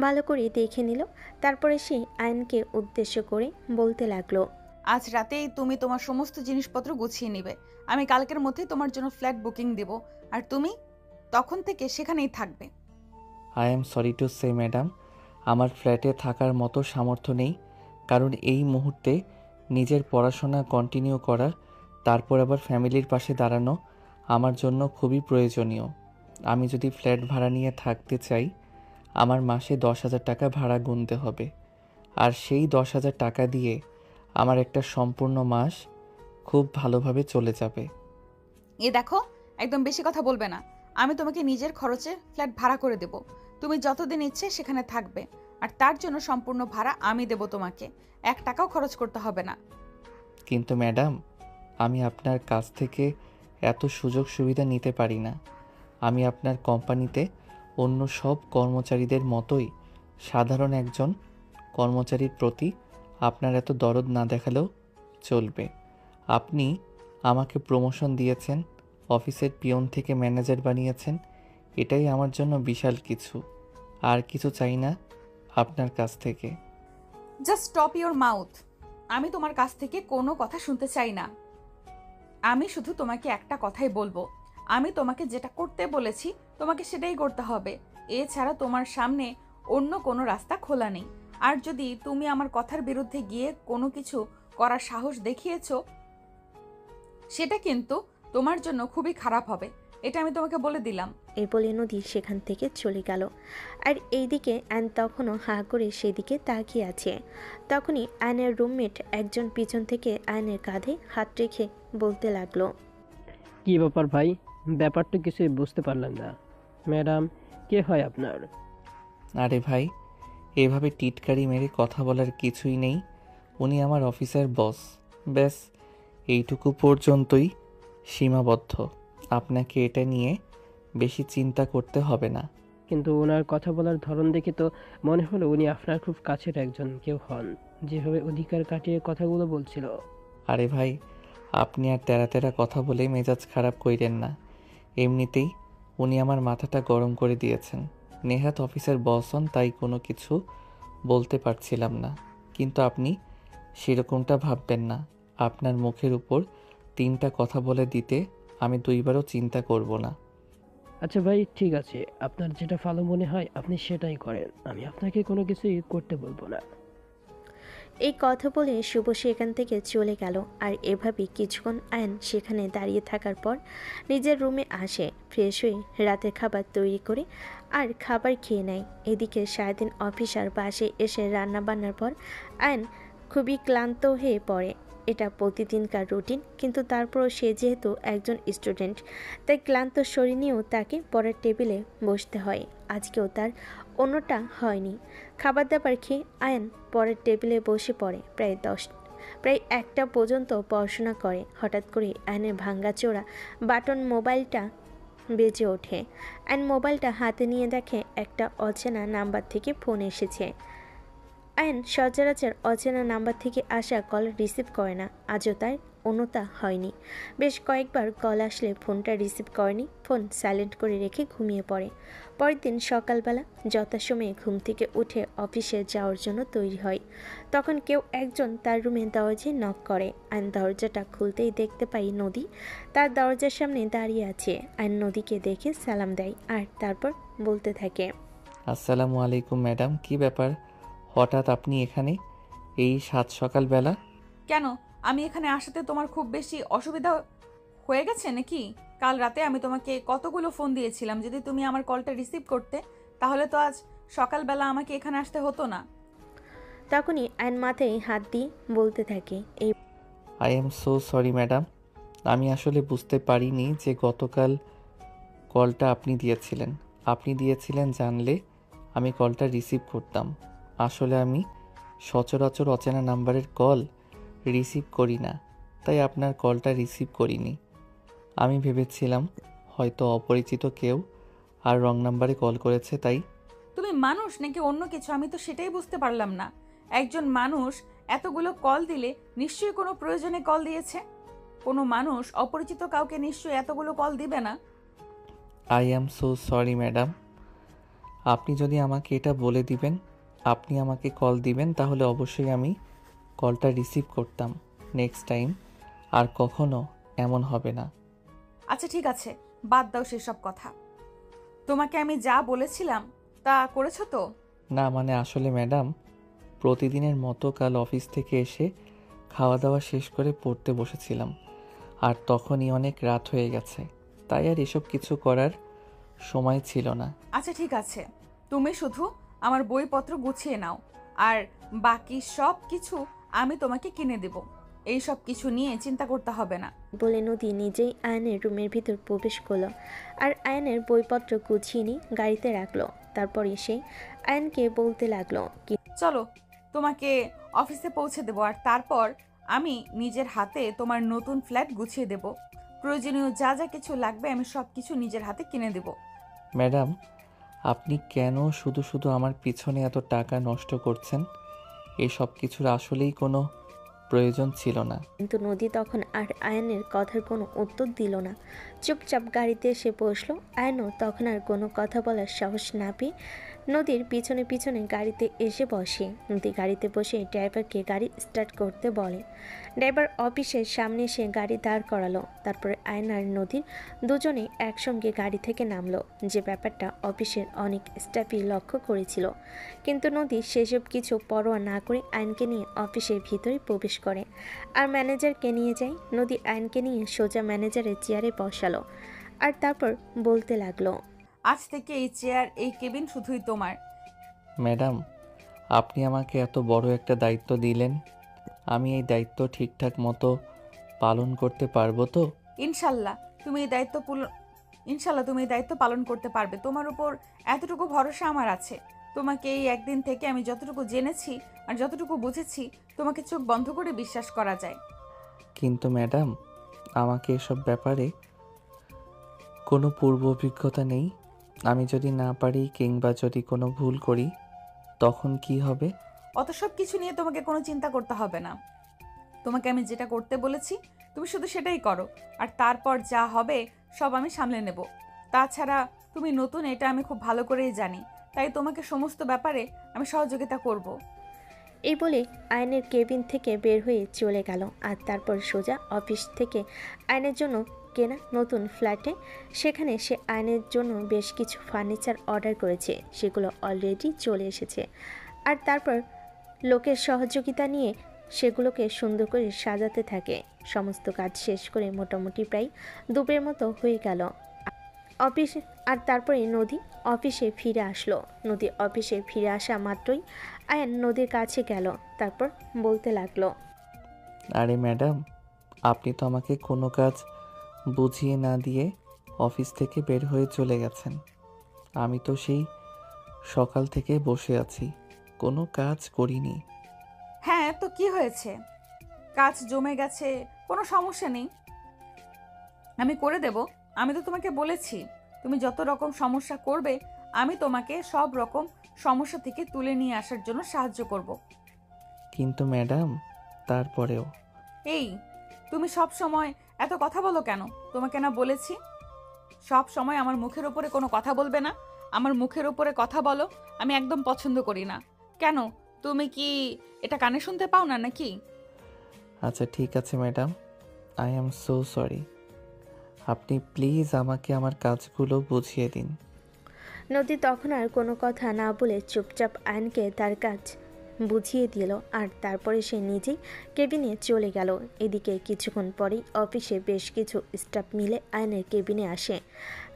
S3: ভালো করে দেখে নিল। তারপরে সে আয়নকে উদ্দেশ্য করে বলতে লাগলো,
S1: আজ রাতেই তুমি তোমার সমস্ত জিনিসপত্র গুছিয়ে নিবে। আমি কালকের মধ্যেই তোমার জন্য ফ্ল্যাট বুকিং দেব, আর তুমি তখন থেকে সেখানেই থাকবে।
S2: I am sorry to say madam, আমার ফ্ল্যাটে থাকার মতো সামর্থ্য নেই, কারণ এই মুহূর্তে নিজের পড়াশোনা কন্টিনিউ করার, তারপর আবার ফ্যামিলির পাশে দাঁড়ানো আমার জন্য খুবই প্রয়োজনীয়। আমি যদি ফ্ল্যাট ভাড়া নিয়ে থাকতে চাই, আমার মাসে 10,000 টাকা ভাড়া গুনতে হবে, আর সেই 10,000 টাকা দিয়ে আমার একটা সম্পূর্ণ মাস খুব ভালোভাবে চলে যাবে।
S1: এ দেখো, একদম বেশি কথা বলবে না। আমি তোমাকে নিজের খরচে ফ্ল্যাট ভাড়া করে দেব। তুমি যতদিন ইচ্ছে সেখানে থাকবে, আর তার জন্য সম্পূর্ণ ভাড়া আমি দেব। তোমাকে 1 টাকাও খরচ করতে হবে না।
S2: কিন্তু ম্যাডাম, আমি আপনার কাছ থেকে এত সুযোগ সুবিধা নিতে পারি না। আমি আপনার কোম্পানিতে অন্য সব কর্মচারীদের মতোই সাধারণ একজন কর্মচারীর প্রতি আপনার এত দরদ না দেখালেও চলবে। আপনি আমাকে প্রমোশন দিয়েছেন, অফিসের পিয়ন থেকে ম্যানেজার বানিয়েছেন, এটাই আমার জন্য বিশাল কিছু। আর কিছু চাই না আপনার কাছ থেকে।
S1: Just stop your mouth. আমি তোমার কাছ থেকে কোনো কথা শুনতে চাই না। আমি শুধু তোমাকে একটা কথাই বলবো, আমি তোমাকে যেটা করতে বলেছি তোমাকে সেটাই করতে হবে। এছাড়া তোমার সামনে অন্য কোনো রাস্তা খোলা নেই। আর যদি তুমি আমার কথার বিরুদ্ধে গিয়ে কোনো কিছু করার সাহস দেখিয়েছো, সেটা কিন্তু তোমার জন্য খুবই খারাপ হবে। এটা আমি তোমাকে বলে দিলাম।
S3: এই বলে নদী সেখান থেকে চলে গেল। আর এইদিকে অ্যান তখনও হাঁ করে সেদিকে তাকিয়ে আছে। তখনই আয়নের রুমমেট একজন পিছন থেকে আয়নের কাঁধে হাত রেখে বলতে লাগলো,
S7: কি ব্যাপার ভাই? ব্যাপারটা কিছুই বুঝতে পারলাম না। ম্যাডাম কে হয় আপনার?
S2: আরে ভাই, এভাবে টিটকারি মেরে কথা বলার কিছুই নেই। উনি আমার অফিসের বস, ব্যাস এইটুকু পর্যন্তই সীমাবদ্ধ। আপনাকে এটা নিয়ে বেশি চিন্তা করতে হবে না।
S7: কিন্তু ওনার কথা বলার ধরন দেখে তো মনে হলো উনি আপনার খুব কাছের একজন কেউ হন, যেভাবে অধিকার কাটিয়ে কথাগুলো বলছিল।
S2: আরে ভাই, আপনি আর তেরা তেরা কথা বলে মেজাজ খারাপ কইরেন না। এমনিতেই উনি আমার মাথাটা গরম করে দিয়েছেন। নেহাত অফিসের বস হন, তাই কোনো কিছু বলতে পারছিলাম না। কিন্তু আপনি সেরকমটা ভাববেন না। আপনার মুখের উপর 3টা কথা বলে দিতে আমি 2বারও চিন্তা করব না।
S7: আচ্ছা ভাই, ঠিক আছে, আপনার যেটা ভালো মনে হয় আপনি সেটাই করেন, আমি আপনাকে কোনো কিছুই করতে বলবো না।
S3: এই কথা বলে শুভ সেখান থেকে চলে গেল। আর এভাবে কিছুক্ষণ আয়ন সেখানে দাঁড়িয়ে থাকার পর নিজের রুমে আসে, ফ্রেশ হয়ে রাতের খাবার তৈরি করে আর খাবার খেয়ে নেয়। এদিকে সারাদিন অফিস আর বাসায় এসে রান্না বান্নার পর আয়ন খুবই ক্লান্ত হয়ে পড়ে। এটা প্রতিদিনকার রুটিন, কিন্তু তারপরও সে যেহেতু একজন স্টুডেন্ট, তাই ক্লান্ত শরীর নিয়েও তাকে পড়ার টেবিলে বসতে হয়। আজকেও তার অন্যটা হয়নি। খাবার দাবার খেয়ে আয়ন পরের টেবিলে বসে পড়ে। প্রায় 1টা পর্যন্ত পড়াশোনা করে। হঠাৎ করে আয়নের ভাঙ্গাচোরা বাটন মোবাইলটা বেজে ওঠে। আয়ন মোবাইলটা হাতে নিয়ে দেখে একটা অচেনা নাম্বার থেকে ফোন এসেছে। আয়ন সচরাচর অচেনা নাম্বার থেকে আসা কল রিসিভ করে না, আজও তার অন্যতা হয়নি। বেশ কয়েকবার কল আসলে ফোনটা রিসিভ করেনি, ফোন সাইলেন্ট করে রেখে ঘুমিয়ে পড়ে। পরের দিন সকালবেলা যথাসময়ে ঘুম থেকে উঠে অফিসে যাওয়ার জন্য তৈরি হয়। তখন কেউ একজন তার রুমে দরজায় নক করে। আয়ন দরজাটা খুলতেই দেখতে পাই নদী তার দরজার সামনে দাঁড়িয়ে আছে। আয়ন নদীকে দেখে সালাম দেয় আর তারপর বলতে থাকে,
S2: আসসালামু আলাইকুম ম্যাডাম, কি ব্যাপার? হঠাৎ আপনি এখানে এই সাত সকালবেলা?
S1: কেন, আমি এখানে আসাতে তোমার খুব বেশি অসুবিধা হয়ে গেছে নাকি? কাল রাতে আমি তোমাকে কতগুলো ফোন দিয়েছিলাম, যদি তুমি আমার কলটা রিসিভ করতে তাহলে তো আজ সকালবেলা আমাকে এখানে আসতে হতো না।
S3: তখনই আয়ন মাথায় হাত দিয়ে বলতে থাকে, এই
S2: I am so sorry madam, আমি আসলে বুঝতে পারিনি যে গতকাল কলটা আপনি দিয়েছিলেন। আপনি দিয়েছিলেন জানলে আমি কলটা রিসিভ করতাম। আসলে আমি সচরাচর অচেনা নাম্বারের কল রিসিভ করি না, তাই আপনার কলটা রিসিভ করিনি। আমি ভেবেছিলাম হয়তো অপরিচিত কেউ আর রং নাম্বারে কল করেছে, তাই।
S1: তুমি মানুষ নাকি অন্য কিছু, আমি তো সেটাই বুঝতে পারলাম না। একজন মানুষ এতগুলো কল দিলে নিশ্চয়ই কোনো প্রয়োজনে কল দিয়েছে। কোনো মানুষ অপরিচিত কাউকে নিশ্চয়ই এতগুলো কল দিবে না।
S2: I am so sorry madam. আপনি যদি আমাকে এটা বলে দিবেন আপনি আমাকে কল দিবেন, তাহলে অবশ্যই আমি কলটা রিসিভ করতাম। নেক্সট টাইম আর কখনো এমন হবে না।
S1: আচ্ছা ঠিক আছে, বাদ দাও সেসব কথা। তোমাকে আমি যা বলেছিলাম তা করেছো তো?
S2: না মানে আসলে ম্যাডাম, প্রতিদিনের মতো কাল অফিস থেকে এসে খাওয়া দাওয়া শেষ করে পড়তে বসেছিলাম, আর তখনই অনেক রাত হয়ে গেছে, তাই আর এসব কিছু করার সময় ছিল না।
S1: আচ্ছা ঠিক আছে, তুমি শুধু আমার বইপত্র গুছিয়ে নাও, আর বাকি সব কিছু আমি তোমাকে কিনে দেব। এই সব কিছু নিয়ে চিন্তা করতে হবে না।
S3: বলে নদী নিজেই আয়নের রুমের ভিতর প্রবেশ করলো আর আয়নের বইপত্র গুছিয়ে নিয়ে গাড়িতে রাখলো। তারপর এসে আয়নকে বলতে লাগলো,
S1: চলো, তোমাকে অফিসে পৌঁছে দেবো, আর তারপর আমি নিজের হাতে তোমার নতুন ফ্ল্যাট গুছিয়ে দেব। প্রয়োজনীয় যা যা কিছু লাগবে আমি সব কিছু নিজের হাতে কিনে দেব।
S2: ম্যাডাম, আপনি কেন শুধু শুধু আমার পিছনে এত টাকা নষ্ট করছেন? এই সব কিছুর আসলেই কোনো প্রয়োজন ছিল না।
S3: কিন্তু নদী তখন আর আয়নের কথার কোনো উত্তর দিল না। চুপচাপ গাড়িতে এসে বসলো। আয়নও তখন আর কোনো কথা বলার সাহস না পেয়ে নদীর পিছনে পিছনে গাড়িতে এসে বসে। নদী গাড়িতে বসে ড্রাইভারকে গাড়ি স্টার্ট করতে বলে। ড্রাইভার অফিসের সামনে এসে গাড়ি দাঁড় করালো। তারপরে আয়ন আর নদীর দুজনে একসঙ্গে গাড়ি থেকে নামলো। যে ব্যাপারটা অফিসের অনেক স্টাফই লক্ষ্য করেছিল, কিন্তু নদী সেসব কিছু পরোয়া না করে আয়নকে নিয়ে অফিসের ভিতরে প্রবেশ করে আর ম্যানেজারকে নিয়ে যায়। নদী আয়নকে নিয়ে সোজা ম্যানেজারের চেয়ারে বসালো আর তারপর বলতে লাগলো,
S1: আজ থেকে এই চেয়ার, এই কেবিন শুধুই তোমার।
S2: ম্যাডাম, আপনি আমাকে এত বড় একটা দায়িত্ব দিলেন, আমি এই দায়িত্ব ঠিকঠাক মতো পালন করতে পারবো তো?
S1: ইনশাল্লাহ তুমি এই দায়িত্ব পালন করতে পারবে। তোমার উপর এতটুকু ভরসা আমার আছে। তোমাকে এই একদিন থেকে আমি যতটুকু জেনেছি আর যতটুকু বুঝেছি, তোমাকে চোখ বন্ধ করে বিশ্বাস করা যায়।
S2: কিন্তু ম্যাডাম, আমাকে এসব ব্যাপারে কোনো পূর্ব অভিজ্ঞতা নেই। আমি যদি না পারি কিংবা যদি কোনো ভুল করি তখন কি হবে?
S1: অত সব কিছু নিয়ে তোমাকে কোনো চিন্তা করতে হবে না। তোমাকে আমি যেটা করতে বলেছি তুমি শুধু সেটাই করো, আর তারপর যা হবে সব আমি সামলে নেব। তাছাড়া তুমি নতুন এটা আমি খুব ভালো করেই জানি, তাই তোমাকে সমস্ত ব্যাপারে আমি সহযোগিতা করব।
S3: এই বলে আয়নের কেবিন থেকে বের হয়ে চলে গেল। আর তারপর সোজা অফিস থেকে আয়নের জন্য কেনা নতুন ফ্ল্যাটে। সেখানে সে আয়নের জন্য বেশ কিছু ফার্নিচার অর্ডার করেছে, সেগুলো অলরেডি চলে এসেছে। আর তারপর লোকের সহযোগিতা নিয়ে সেগুলোকে সুন্দর করে সাজাতে থাকে। সমস্ত কাজ শেষ করে মোটামুটি প্রায় দুপুরের মতো হয়ে গেল অফিস। আর তারপরে নদী অফিসে ফিরে আসলো। নদী অফিসে ফিরে আসা মাত্রই আয়ান নদীর কাছে গেল, তারপর বলতে লাগলো,
S2: আরে ম্যাডাম, আপনি তো আমাকে কোনো কাজ বুঝিয়ে না দিয়ে অফিস থেকে বের হয়ে চলে গেছেন। আমি তো সেই সকাল থেকে বসে আছি, কোনো কাজ করিনি।
S1: হ্যাঁ, তো কি হয়েছে? কাজ জমে গেছে, কোনো সমস্যা নেই, আমি করে দেব। আমি তো তোমাকে বলেছি তুমি যত রকম সমস্যা করবে আমি তোমাকে সব রকম সমস্যা থেকে তুলে নিয়ে আসার জন্য সাহায্য করব।
S2: কিন্তু ম্যাডাম, তারপরেও
S1: এই, তুমি সব সময় এত কথা বলো কেন? তোমাকে না বলেছি সব সময় আমার মুখের উপরে কোনো কথা বলবে না। আমার মুখের উপরে কথা বলো আমি একদম পছন্দ করি না। কেন, তুমি কি এটা কানে শুনতে পাও না নাকি?
S2: আচ্ছা ঠিক আছে madam, I am so sorry. আপনি প্লিজ আমাকে আমার কাজগুলো বুঝিয়ে দিন।
S3: নদী তখন আর কোনো কথা না বলে চুপচাপ আয়নকে তার কাজ বুঝিয়ে দিল। আর তারপরে সে নিজেই কেবিনে চলে গেল। এদিকে কিছুক্ষণ পরেই অফিসে বেশ কিছু স্টাফ মিলে আয়নের কেবিনে আসে।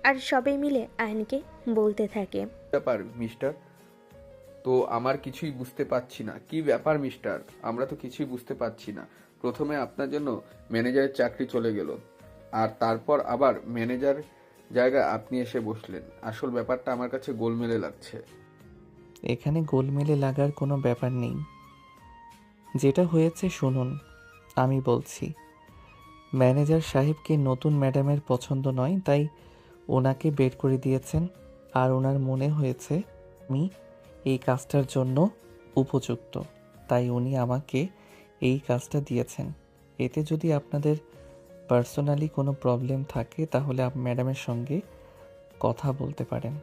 S3: আর সবাই মিলে আয়নকে বলতে থাকে,
S6: ব্যাপার মিস্টার? তো আমার কিছুই বুঝতে পারছি না। কি ব্যাপার মিস্টার? আমরা তো কিছুই বুঝতে পারছি না। প্রথমে আপনার জন্য ম্যানেজারের চাকরি চলে গেল, আর তারপর আবার ম্যানেজার জায়গায় আপনি এসে বসলেন। আসল ব্যাপারটা আমার কাছে গোলমেলে লাগছে।
S2: এখানে গোলমেলে লাগার কোনো ব্যাপার নেই। যেটা হয়েছে শুনুন, আমি বলছি। ম্যানেজার সাহেবকে নতুন ম্যাডামের পছন্দ নয়, তাই ওনাকে বের করে দিয়েছেন। আর ওনার মনে হয়েছে আমি এই কাজটার জন্য উপযুক্ত, তাই উনি আমাকে এই কাজটা দিয়েছেন। এতে যদি আপনাদের পার্সোনালি কোনো প্রবলেম থাকে তাহলে ম্যাডামের সঙ্গে কথা বলতে পারেন।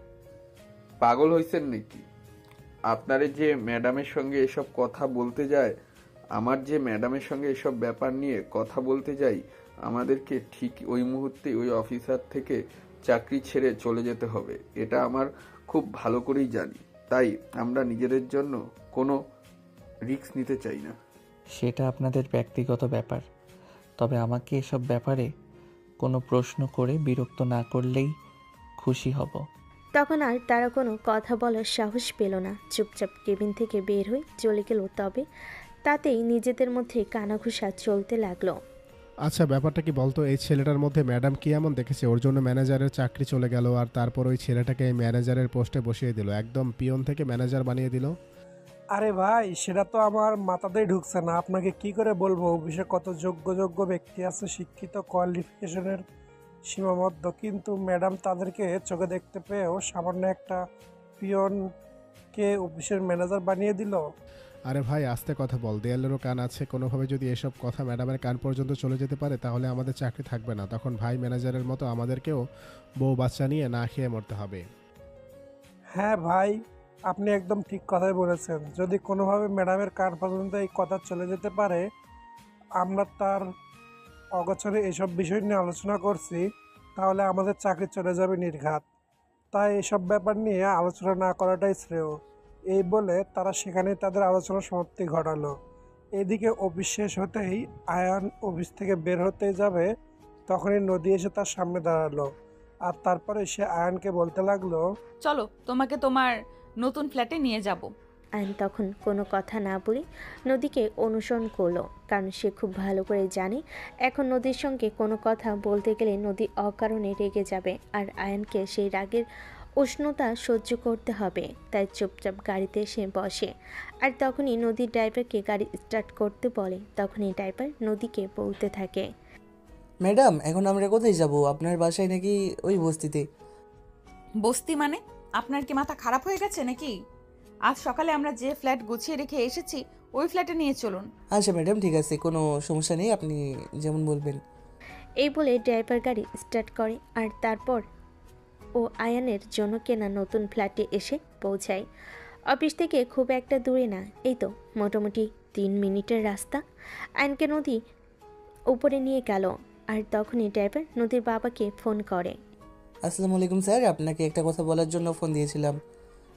S6: পাগল হয়েছেন নাকি? আপনারে যে ম্যাডামের সঙ্গে এসব কথা বলতে যায়, আমার যে ম্যাডামের সঙ্গে এসব ব্যাপার নিয়ে কথা বলতে যাই, আমাদেরকে ঠিক ওই মুহূর্তে ওই অফিসার থেকে চাকরি ছেড়ে চলে যেতে হবে। এটা আমার খুব ভালো করেই জানি। তাই আমরা নিজেদের জন্য কোনো রিস্ক নিতে চাই না।
S2: সেটা আপনাদের ব্যক্তিগত ব্যাপার, তবে আমাকে এসব ব্যাপারে কোনো প্রশ্ন করে বিরক্ত না করলেই খুশি হব।
S3: তখন আর তারা কোনো কথা বলার সাহস পেল না। চুপচাপ কেবিন থেকে বের হয়ে চলে গেল। তবে তাতেই নিজেদের মধ্যে কানাঘুষা চলতে লাগলো।
S8: আচ্ছা ব্যাপারটা কি বলতো, এই ছেলেটার মধ্যে ম্যাডাম কি এমন দেখেছে ওর জন্য ম্যানেজারের চাকরি চলে গেল, আর তারপর ওই ছেলেটাকে ম্যানেজারের পোস্টে বসিয়ে দিল, একদম পিয়ন থেকে ম্যানেজার বানিয়ে দিল।
S9: আরে ভাই, সেটা তো আমার মাথাতেই ঢুকছে না। আপনাকে কি করে বলবো অফিসে কত যোগ্য যোগ্য ব্যক্তি আছে, শিক্ষিত, কোয়ালিফিকেশনের সীমাবদ্ধ, কিন্তু ম্যাডাম তাদেরকে চোখে দেখতে পেয়েও সামান্য একটা পিয়নকে অফিসের ম্যানেজার বানিয়ে দিল।
S8: আরে ভাই আস্তে কথা বল, দেয়ালেরও কান আছে। কোনোভাবে যদি এসব কথা ম্যাডামের কান পর্যন্ত চলে যেতে পারে তাহলে আমাদের চাকরি থাকবে না। তখন ভাই ম্যানেজারের মতো আমাদেরকেও বউ বাচ্চা নিয়ে না খেয়ে মরতে হবে।
S9: হ্যাঁ ভাই, আপনি একদম ঠিক কথাই বলেছেন। যদি কোনোভাবে ম্যাডামের কান পর্যন্ত এই কথা চলে যেতে পারে, আমরা তার অগোচরে এসব বিষয় নিয়ে আলোচনা করছি, তাহলে আমাদের চাকরি চলে যাবে নির্ঘাত। তাই এসব ব্যাপার নিয়ে আলোচনা না করাটাই শ্রেয়। এই বলে তারা সেখানেই তাদের আলোচনা সমাপ্তি ঘটালো। এদিকে অফিস শেষ হতেই আয়ান অফিস থেকে বের হতেই যাবে, তখনই নদী এসে তার সামনে দাঁড়ালো। আর তারপরে সে আয়ানকে বলতে লাগলো,
S1: চলো তোমাকে তোমার নতুন ফ্ল্যাটে নিয়ে যাব।
S3: আয়ন তখন কোনো কথা না বলে নদীকে অনুসরণ করলো, কারণ সে খুব ভালো করে জানে এখন নদীর সঙ্গে কোনো কথা বলতে গেলে নদী অকারণে রেগে যাবে, আর আয়নকে সেই রাগের উষ্ণতা সহ্য করতে হবে। তাই চুপচাপ গাড়িতে এসে বসে। আর তখনই নদীর ড্রাইভারকে গাড়ি স্টার্ট করতে বলে। তখনই ড্রাইভার নদীকে বলতে থাকে,
S10: ম্যাডাম এখন আমরা কোথায় যাব? আপনার বাসায় নাকি ওই বস্তিতে?
S1: বস্তি মানে? আপনার কি মাথা খারাপ হয়ে গেছে নাকি? আজ সকালে আমরা যে ফ্ল্যাট গুছিয়ে রেখে এসেছি ওই ফ্ল্যাটে নিয়ে চলুন।
S10: আচ্ছা ম্যাডাম ঠিক আছে, কোনো সমস্যা নেই, আপনি যেমন বলবেন।
S3: এই বলে ড্রাইভার গাড়ি স্টার্ট করে। আর তারপর ও আয়ানের জন্য কেনা নতুন ফ্ল্যাটে এসে পৌঁছায়। অফিস থেকে খুব একটা দূরে না, এই তো মোটামুটি 3 মিনিটের রাস্তা। আয়নকে নদী উপরে নিয়ে গেল, আর তখনই ড্রাইভার নদীর বাবাকে ফোন করে।
S10: আসসালামু আলাইকুম স্যার, আপনাকে একটা কথা বলার জন্য ফোন দিয়েছিলাম।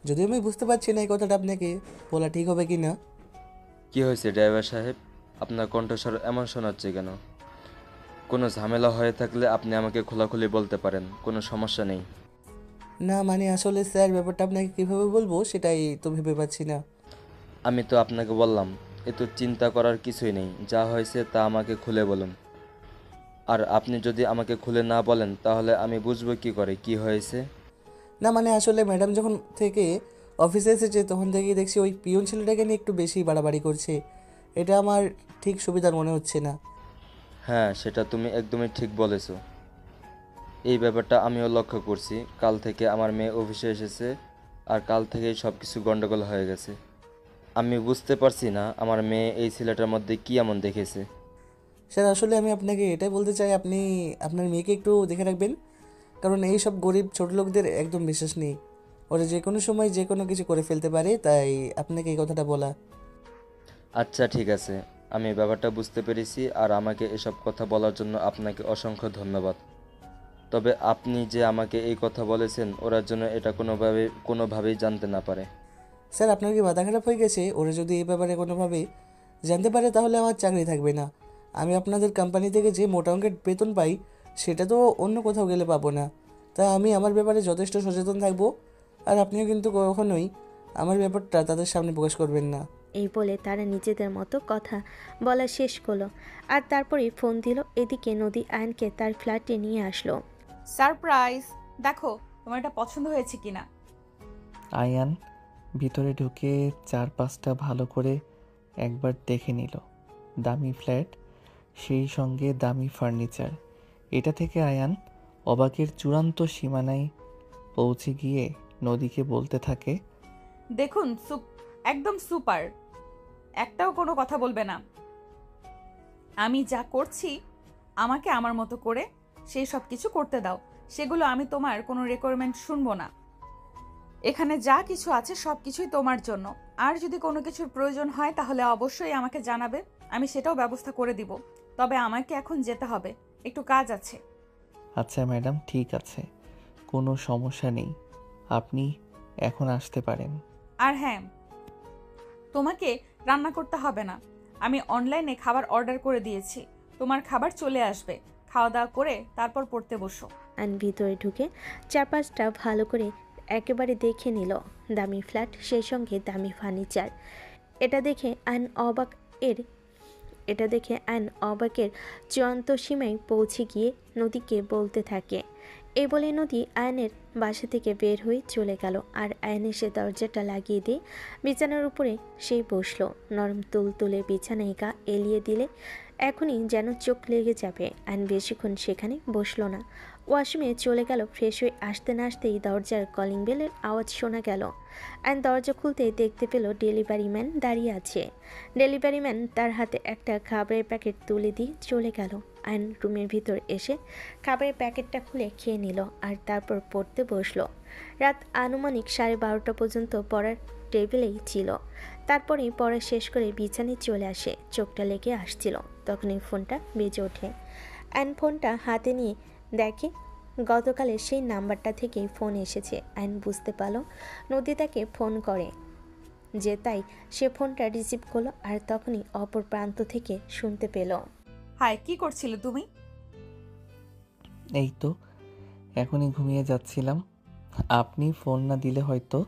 S10: যদিও আমি বুঝতে পারছি না এই কথাটা আপনাকে বলা ঠিক হবে কি না।
S5: কি হয়েছে ড্রাইভার সাহেব? আপনার কণ্ঠস্বর এমন শোনাচ্ছে কেন? কোনো ঝামেলা হয়ে থাকলে আপনি আমাকে খোলাখুলি বলতে পারেন, কোনো সমস্যা নেই।
S10: না মানে আসলে স্যার, ব্যাপারটা আপনাকে কীভাবে বলবো সেটাই তো ভেবে পাচ্ছি না।
S5: আমি তো আপনাকে বললাম, এত চিন্তা করার কিছুই নেই, যা হয়েছে তা আমাকে খুলে বলুন। আর আপনি যদি আমাকে খুলে না বলেন তাহলে আমি বুঝবো কি করে কি হয়েছে।
S10: না মানে আসলে ম্যাডাম যখন থেকে অফিসে এসেছে তখন থেকেই দেখছি ওই পিয়ন ছেলেটাকে নিয়ে একটু বেশি বাড়াবাড়ি করছে। এটা আমার ঠিক সুবিধার মনে হচ্ছে না।
S5: হ্যাঁ, সেটা তুমি একদমই ঠিক বলেছো। এই ব্যাপারটা আমিও লক্ষ্য করছি। কাল থেকে আমার মেয়ে অফিসে এসেছে, আর কাল থেকেই সব কিছু গন্ডগোল হয়ে গেছে। আমি বুঝতে পারছি না আমার মেয়ে এই ছেলেটার মধ্যে কী এমন দেখেছে।
S10: স্যার আসলে আমি আপনাকে এটাই বলতে চাই, আপনি আপনার মেয়েকে একটু দেখে রাখবেন, কারণ এই সব গরিব ছোট লোকদের একদম বিশ্বাস নেই। ওরা যে কোনো সময় যে কোনো কিছু করে ফেলতে পারে, তাই আপনাকে এই কথাটা বলা।
S5: আচ্ছা ঠিক আছে, আমি ব্যাপারটা বুঝতে পেরেছি, আর আমাকে এসব কথা বলার জন্য আপনাকে অসংখ্য ধন্যবাদ। তবে আপনি যে আমাকে এই কথা বলেছেন, ওরা যেন এটা কোনোভাবেই জানতে না পারে।
S10: স্যার আপনার কি মাথা খারাপ হয়ে গেছে? ওরা যদি এই ব্যাপারে কোনোভাবে জানতে পারে তাহলে আমার চাকরি থাকবে না। আমি আপনাদের কোম্পানি থেকে যে মোটা অঙ্কের বেতন পাই সেটা তো অন্য কোথাও গেলে পাবো না। তাই আমি আমার ব্যাপারে যথেষ্ট সচেতন থাকবো, আর আপনিও কিন্তু কখনোই আমার ব্যাপারটা তাদের সামনে প্রকাশ করবেন না।
S3: এই বলে তারা নিজেদের মতো কথা বলা শেষ করলো, আর তারপরেই ফোন দিল। এদিকে নদী আয়নকে তার ফ্ল্যাটে নিয়ে আসলো।
S1: সারপ্রাইজ! দেখো তোমার এটা পছন্দ হয়েছে কিনা।
S2: আয়ান ভিতরে ঢুকে 4-5টা ভালো করে একবার দেখে নিল। দামি ফ্ল্যাট, সেই সঙ্গে দামি ফার্নিচার। এটা থেকে আয়ান অবাকের চূড়ান্ত সীমানায় পৌঁছে গিয়ে নদীকে বলতে থাকে,
S1: দেখুন একদম সুপার, একটাও কোনো কথা বলবে না। আমি যা করছি আমাকে আমার মতো করে সেই সব কিছু করতে দাও। সেগুলো আমি তোমার কোনো রিকোয়ারমেন্ট শুনবো না। এখানে যা কিছু আছে সব কিছুই তোমার জন্য। আর যদি কোনো কিছুর প্রয়োজন হয় তাহলে অবশ্যই আমাকে জানাবে, আমি সেটাও ব্যবস্থা করে দিব। তবে আমাকে এখন যেতে হবে, একটু কাজ আছে।
S2: আচ্ছা ম্যাডাম, ঠিক আছে, কোনো সমস্যা নেই, আপনি এখন আসতে পারেন।
S1: আর হ্যাঁ, তোমাকে রান্না করতে হবে না, আমি অনলাইনে খাবার অর্ডার করে দিয়েছি। তোমার খাবার চলে আসবে, খাওয়া দাওয়া করে তারপর পড়তে বসো।
S3: আয়ন ভিতরে ঢুকে 4-5টা ভালো করে একেবারে দেখে নিল দামি ফ্ল্যাট, সেই সঙ্গে দামি ফার্নিচার। এটা দেখে আয়ন অবাকের চূড়ান্ত সীমায় পৌঁছে গিয়ে নদীকে বলতে থাকে। এই বলে নদী আয়নের বাসা থেকে বের হয়ে চলে গেল, আর আয়ন এসে দরজাটা লাগিয়ে দিয়ে বিছানার উপরে সেই বসলো। নরম তুলতুলে বিছানায় গা এলিয়ে দিলে এখনই যেন চোখ লেগে যাবে। আয়ন বেশিক্ষণ সেখানে বসলো না, ওয়াশরুমে চলে গেল। ফ্রেশ হয়ে আসতে না আসতেই দরজার কলিং বেলের আওয়াজ শোনা গেল। আয়ন দরজা খুলতেই দেখতে পেল ডেলিভারি ম্যান দাঁড়িয়ে আছে। ডেলিভারি ম্যান তার হাতে একটা খাবারের প্যাকেট তুলে দিয়ে চলে গেল। আয়ন রুমের ভিতর এসে খাবারের প্যাকেটটা খুলে খেয়ে নিল, আর তারপর পড়তে বসলো। রাত আনুমানিক 12:30 পর্যন্ত পড়ার টেবিলেই ছিল। তারপরেই পড়া শেষ করে বিছানায় চলে আসে। চোখটা লেগে আসছিল, তখনই ফোনটা বেজে ওঠে। আয়ন ফোনটা হাতে নিয়ে দেখে গতকালের সেই নাম্বারটা থেকেই ফোন এসেছে। আয়ন বুঝতে পারল নদী তাকে ফোন করে, যে তাই সে ফোনটা রিসিভ করলো, আর তখনই অপর প্রান্ত থেকে শুনতে পেল।
S1: হাই, কি করছিলে তুমি?
S2: এই তো এখনই ঘুমিয়ে যাচ্ছিলাম, আপনি ফোন না দিলে হয়তো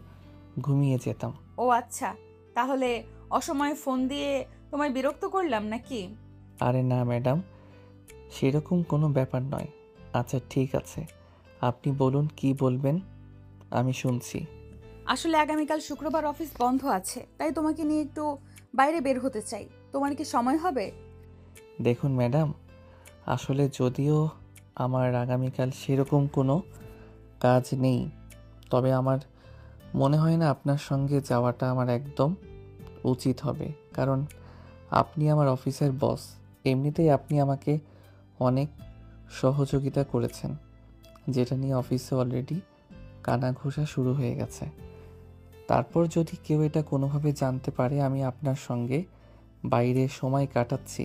S2: ঘুমিয়ে যেতাম।
S1: ও আচ্ছা, তাহলে অসময়ে ফোন দিয়ে তোমায় বিরক্ত করলাম নাকি?
S2: আরে না ম্যাডাম, সেরকম কোনো ব্যাপার নয়। আচ্ছা ঠিক আছে, আপনি বলুন কি বলবেন, আমি শুনছি।
S1: আসলে আগামীকাল শুক্রবার অফিস বন্ধ আছে, তাই তোমাকে নিয়ে একটু বাইরে বের হতে চাই। তোমার কি সময় হবে?
S2: দেখুন ম্যাডাম, আসলে যদিও আমার আগামীকাল সেরকম কোনো কাজ নেই, তবে আমার মনে হয় না আপনার সঙ্গে যাওয়াটা আমার একদম উচিত হবে, কারণ আপনি আমার অফিসের বস। এমনিতেই আপনি আমাকে অনেক সহযোগিতা করেছেন, যেটা নিয়ে অফিসে অলরেডি কানাঘুষা শুরু হয়ে গেছে। তারপর যদি কেউ এটা কোনোভাবে জানতে পারে আমি আপনার সঙ্গে বাইরে সময় কাটাচ্ছি,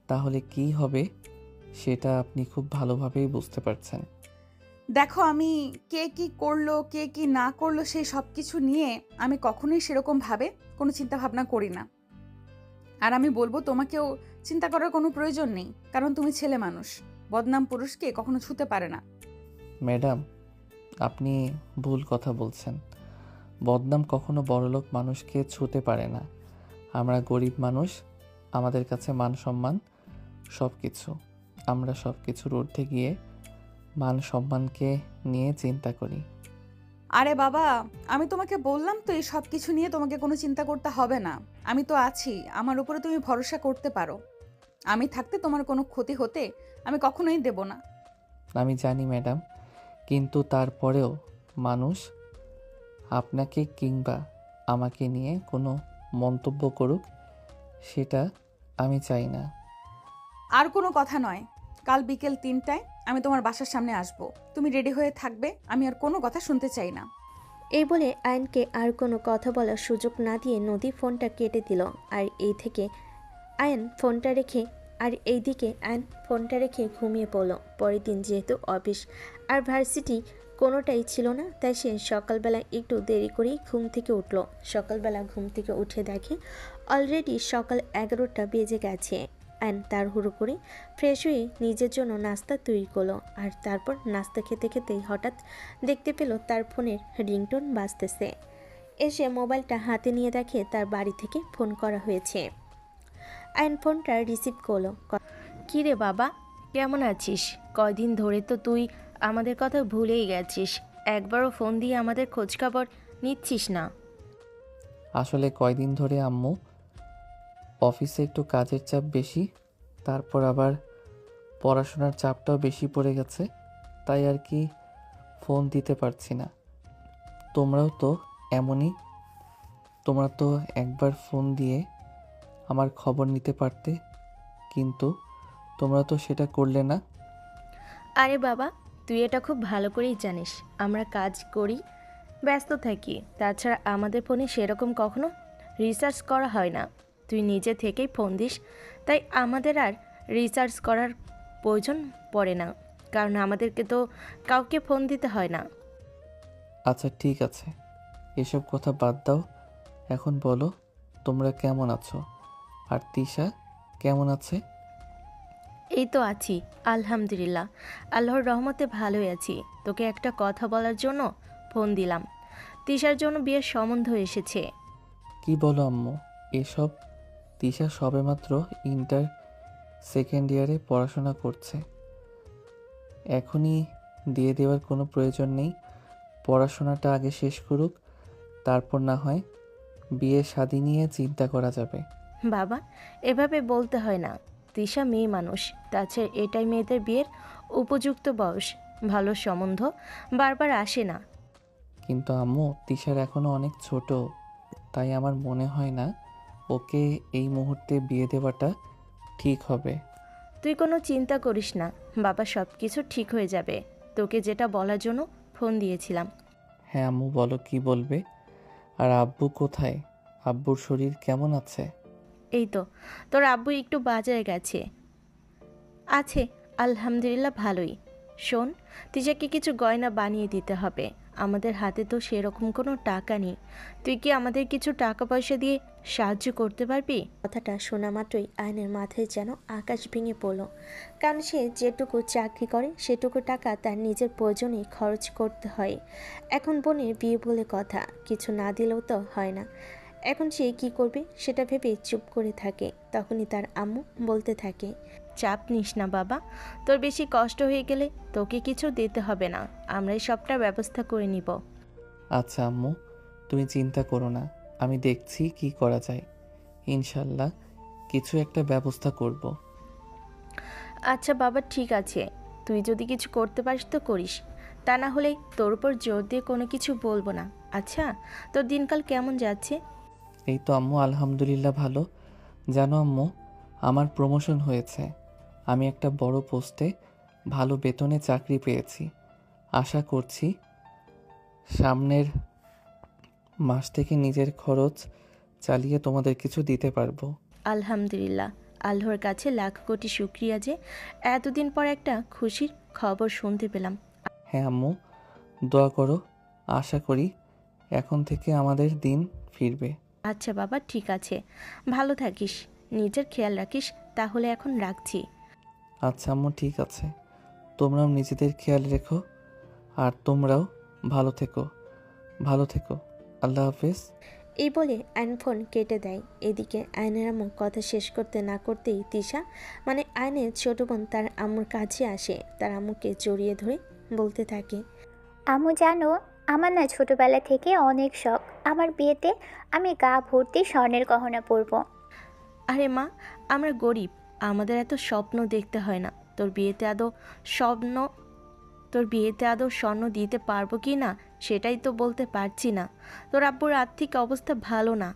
S2: তাহলে কি হবে সেটা আপনি খুব ভালোভাবেই বুঝতে পারছেন।
S1: দেখো, আমি কে কি করলো কে কি না করলো সেই সব কিছু নিয়ে আমি কখনোই সেরকম ভাবে কোনো চিন্তা ভাবনা করি না। আর আমি বলবো তোমাকেও চিন্তা করার কোনো প্রয়োজন নেই, কারণ তুমি ছেলে মানুষ, বদনাম পুরুষকে কখনো ছুতে পারে না।
S2: ম্যাডাম, আপনি ভুল কথা বলছেন। বদনাম কখনো বড়লোক মানুষকে ছুঁতে পারে না। আমরা গরিব মানুষ, আমাদের কাছে মান সম্মান সব কিছু। আমরা সব কিছুর ঊর্ধ্বে গিয়ে মান সম্মানকে নিয়ে চিন্তা করি।
S1: আরে বাবা, আমি তোমাকে বললাম তো এই সব কিছু নিয়ে তোমাকে কোনো চিন্তা করতে হবে না। আমি তো আছি, আমার উপরে তুমি ভরসা করতে পারো। আমি থাকতে তোমার কোনো ক্ষতি হতে আমি কখনোই দেব না।
S2: আমি জানি ম্যাডাম, কিন্তু তারপরেও মানুষ আপনাকে কিংবা আমাকে নিয়ে কোনো মন্তব্য করুক, সেটা আমি চাই না।
S1: আর কোনো কথা নয়, কাল বিকেল 3টায় আমি তোমার বাসার সামনে আসব। তুমি রেডি হয়ে থাকবে, আমি আর কোনো কথা শুনতে চাই না।
S3: এই বলে আয়নকে আর কোনো কথা বলার সুযোগ না দিয়ে নদী ফোনটা কেটে দিল। আর এইদিকে আয়ন ফোনটা রেখে ঘুমিয়ে পড়ল। পরের দিন যেহেতু অফিস আর ভার্সিটি কোনোটাই ছিল না, তাই সে সকালবেলা একটু দেরি করেই ঘুম থেকে উঠল। সকালবেলা ঘুম থেকে উঠে দেখে অলরেডি সকাল 11টা বেজে গেছে। অ্যান্ড তাড়াহুড়ো করে ফ্রেশ হয়ে নিজের জন্য নাস্তা তৈরি করলো। আর তারপর নাস্তা খেতে খেতেই হঠাৎ দেখতে পেল তার ফোনের রিংটোন বাজতেছে। এসে মোবাইলটা হাতে নিয়ে দেখে তার বাড়ি থেকে ফোন করা হয়েছে। আয়ন ফোনটা রিসিভ করলো।
S11: কী রে বাবা, কেমন আছিস? কয়দিন ধরে তো তুই আমাদের কথা ভুলেই গেছিস, একবারও ফোন দিয়ে আমাদের খোঁজখবর নিচ্ছিস না।
S2: আসলে কয়দিন ধরে আম্মু অফিসে একটু কাজের চাপ বেশি, তারপর আবার পড়াশোনার চাপটাও বেশি পড়ে গেছে, তাই আর কি ফোন দিতে পারছি না। তোমরাও তো এমনই, তোমরা তো একবার ফোন দিয়ে আমার খবর নিতে পারতে, কিন্তু তোমরা তো সেটা করলে না।
S11: আরে বাবা, তুই এটা খুব ভালো করেই জানিস আমরা কাজ করি, ব্যস্ত থাকি। তাছাড়া আমাদের ফোনে সেরকম কখনো রিসার্চ করা হয় না। তুই নিজে থেকেই ফোন দিস, তাই আমাদের আর রিসার্চ করার প্রয়োজন পড়ে না, কারণ আমাদেরকে তো কাউকে ফোন দিতে হয় না।
S2: আচ্ছা ঠিক আছে, এসব কথা বাদ দাও। এখন বলো তোমরা কেমন আছো, আর তিশা কেমন আছে?
S11: এই তো আছি, আলহামদুলিল্লাহ, আল্লাহর রহমতে ভালোই আছি। তোকে একটা কথা বলার জন্য ফোন দিলাম। তিশার জন্য বিয়ের সম্বন্ধ এসেছে।
S2: কি বলো আম্মু এসব? তিশা সবেমাত্র ইন্টার সেকেন্ড ইয়ারে পড়াশোনা করছে, এখনই দিয়ে দেওয়ার কোনো প্রয়োজন নেই। পড়াশোনাটা আগে শেষ করুক, তারপর না হয় বিয়ে শাদী নিয়ে চিন্তা করা যাবে।
S11: বাবা, এভাবে বলতে হয় না। তিশা মেয়ে মানুষ, তাছাড়া এটাই মেয়েদের বিয়ের উপযুক্ত বয়স। ভালো সম্বন্ধ বারবার আসে না।
S2: কিন্তু আম্মু তিশার এখনও অনেক ছোট, তাই আমার মনে হয় না ওকে এই মুহূর্তে বিয়ে দেওয়াটা ঠিক হবে।
S11: তুই কোনো চিন্তা করিস না বাবা, সব কিছু ঠিক হয়ে যাবে। তোকে যেটা বলার জন্য ফোন দিয়েছিলাম।
S2: হ্যাঁ আম্মু বলো, কি বলবে? আর আব্বু কোথায়? আব্বুর শরীর কেমন আছে?
S11: এই তো, তোর আব্বু একটু বাজারে গেছে, আছে আলহামদুলিল্লাহ ভালোই। শোন, তিশাকে কিছু গয়না বানিয়ে দিতে হবে। আমাদের হাতে তো সেরকম কোনো টাকা নেই। তুই কি আমাদের কিছু টাকা পয়সা দিয়ে সাহায্য করতে পারবি?
S3: কথাটা শোনা মাত্রই আয়নের মাথায় যেন আকাশ ভেঙে পড়ল। কারণ সে যেটুকু চাকরি করে সেটুকু টাকা তার নিজের প্রয়োজনে খরচ করতে হয়। এখন বোনের বিয়ে বলে কথা, কিছু না দিলেও তো হয় না। এখন সে কি করবে সেটা ভেবে চুপ করে থাকে। তখনই তার আম্মু বলতে থাকে,
S11: চাপ নিস না বাবা, তোর বেশি কষ্ট হয়ে গেলে তোকে কিছু দিতে হবে না, আমরাই সবটা ব্যবস্থা করে নিব।
S2: আচ্ছা আম্মু, তুমি চিন্তা করো না, আমি দেখছি কি করা যায়। ইনশাল্লাহ কিছু একটা ব্যবস্থা করব।
S11: আচ্ছা বাবা, ঠিক আছে, তুই যদি কিছু করতে পারিস তো করিস, তা না হলে তোর উপর জোর দিয়ে কোনো কিছু বলবো না। আচ্ছা, তোর দিনকাল কেমন যাচ্ছে?
S2: এই তো আম্মু আলহামদুলিল্লাহ ভালো। জানো আম্মু, আমার প্রমোশন হয়েছে, আমি একটা বড় পোস্টে ভালো বেতনে চাকরি পেয়েছি। আশা করছি সামনের মাস থেকে নিজের খরচ চালিয়ে তোমাদের কিছু দিতে পারবো।
S11: আলহামদুলিল্লাহ, আল্লাহর কাছে লাখ কোটি শুক্রিয়া যে এতদিন পর একটা খুশির খবর শুনতে পেলাম।
S2: হ্যাঁ আম্মু, দোয়া করো। আশা করি এখন থেকে আমাদের দিন ফিরবে।
S11: আচ্ছা বাবা, ঠিক আছে, ভালো থাকিস, নিজের খেয়াল রাখিস। তাহলে এখন রাখছি।
S2: আচ্ছা আম্মু, ঠিক আছে। তোমরাও নিজেদের খেয়াল রেখো, আর তোমরাও ভালো থেকো। ভালো থেকো। আল্লাহ হাফেজ।
S3: এই বলে আয়ন ফোন কেটে দেয়। এদিকে আয়নের আম্মু কথা শেষ করতে না করতেই তিশা মানে আয়নের ছোট বোন তার আম্মুর কাছে আসে, তার আম্মুকে জড়িয়ে ধরে বলতে থাকে,
S12: আম্মু জানো, আমার না ছোটবেলা থেকে অনেক শখ আমার বিয়েতে আমি গা ভর্তি স্বর্ণের গহনা পরবো।
S11: আরে মা, আমরা গরিব, আমাদের এত স্বপ্ন দেখতে হয় না। তোর বিয়েতে আদৌ স্বর্ণ দিতে পারবো কি না সেটাই তো বলতে পারছি না। তোর আব্বুর আর্থিক অবস্থা ভালো না,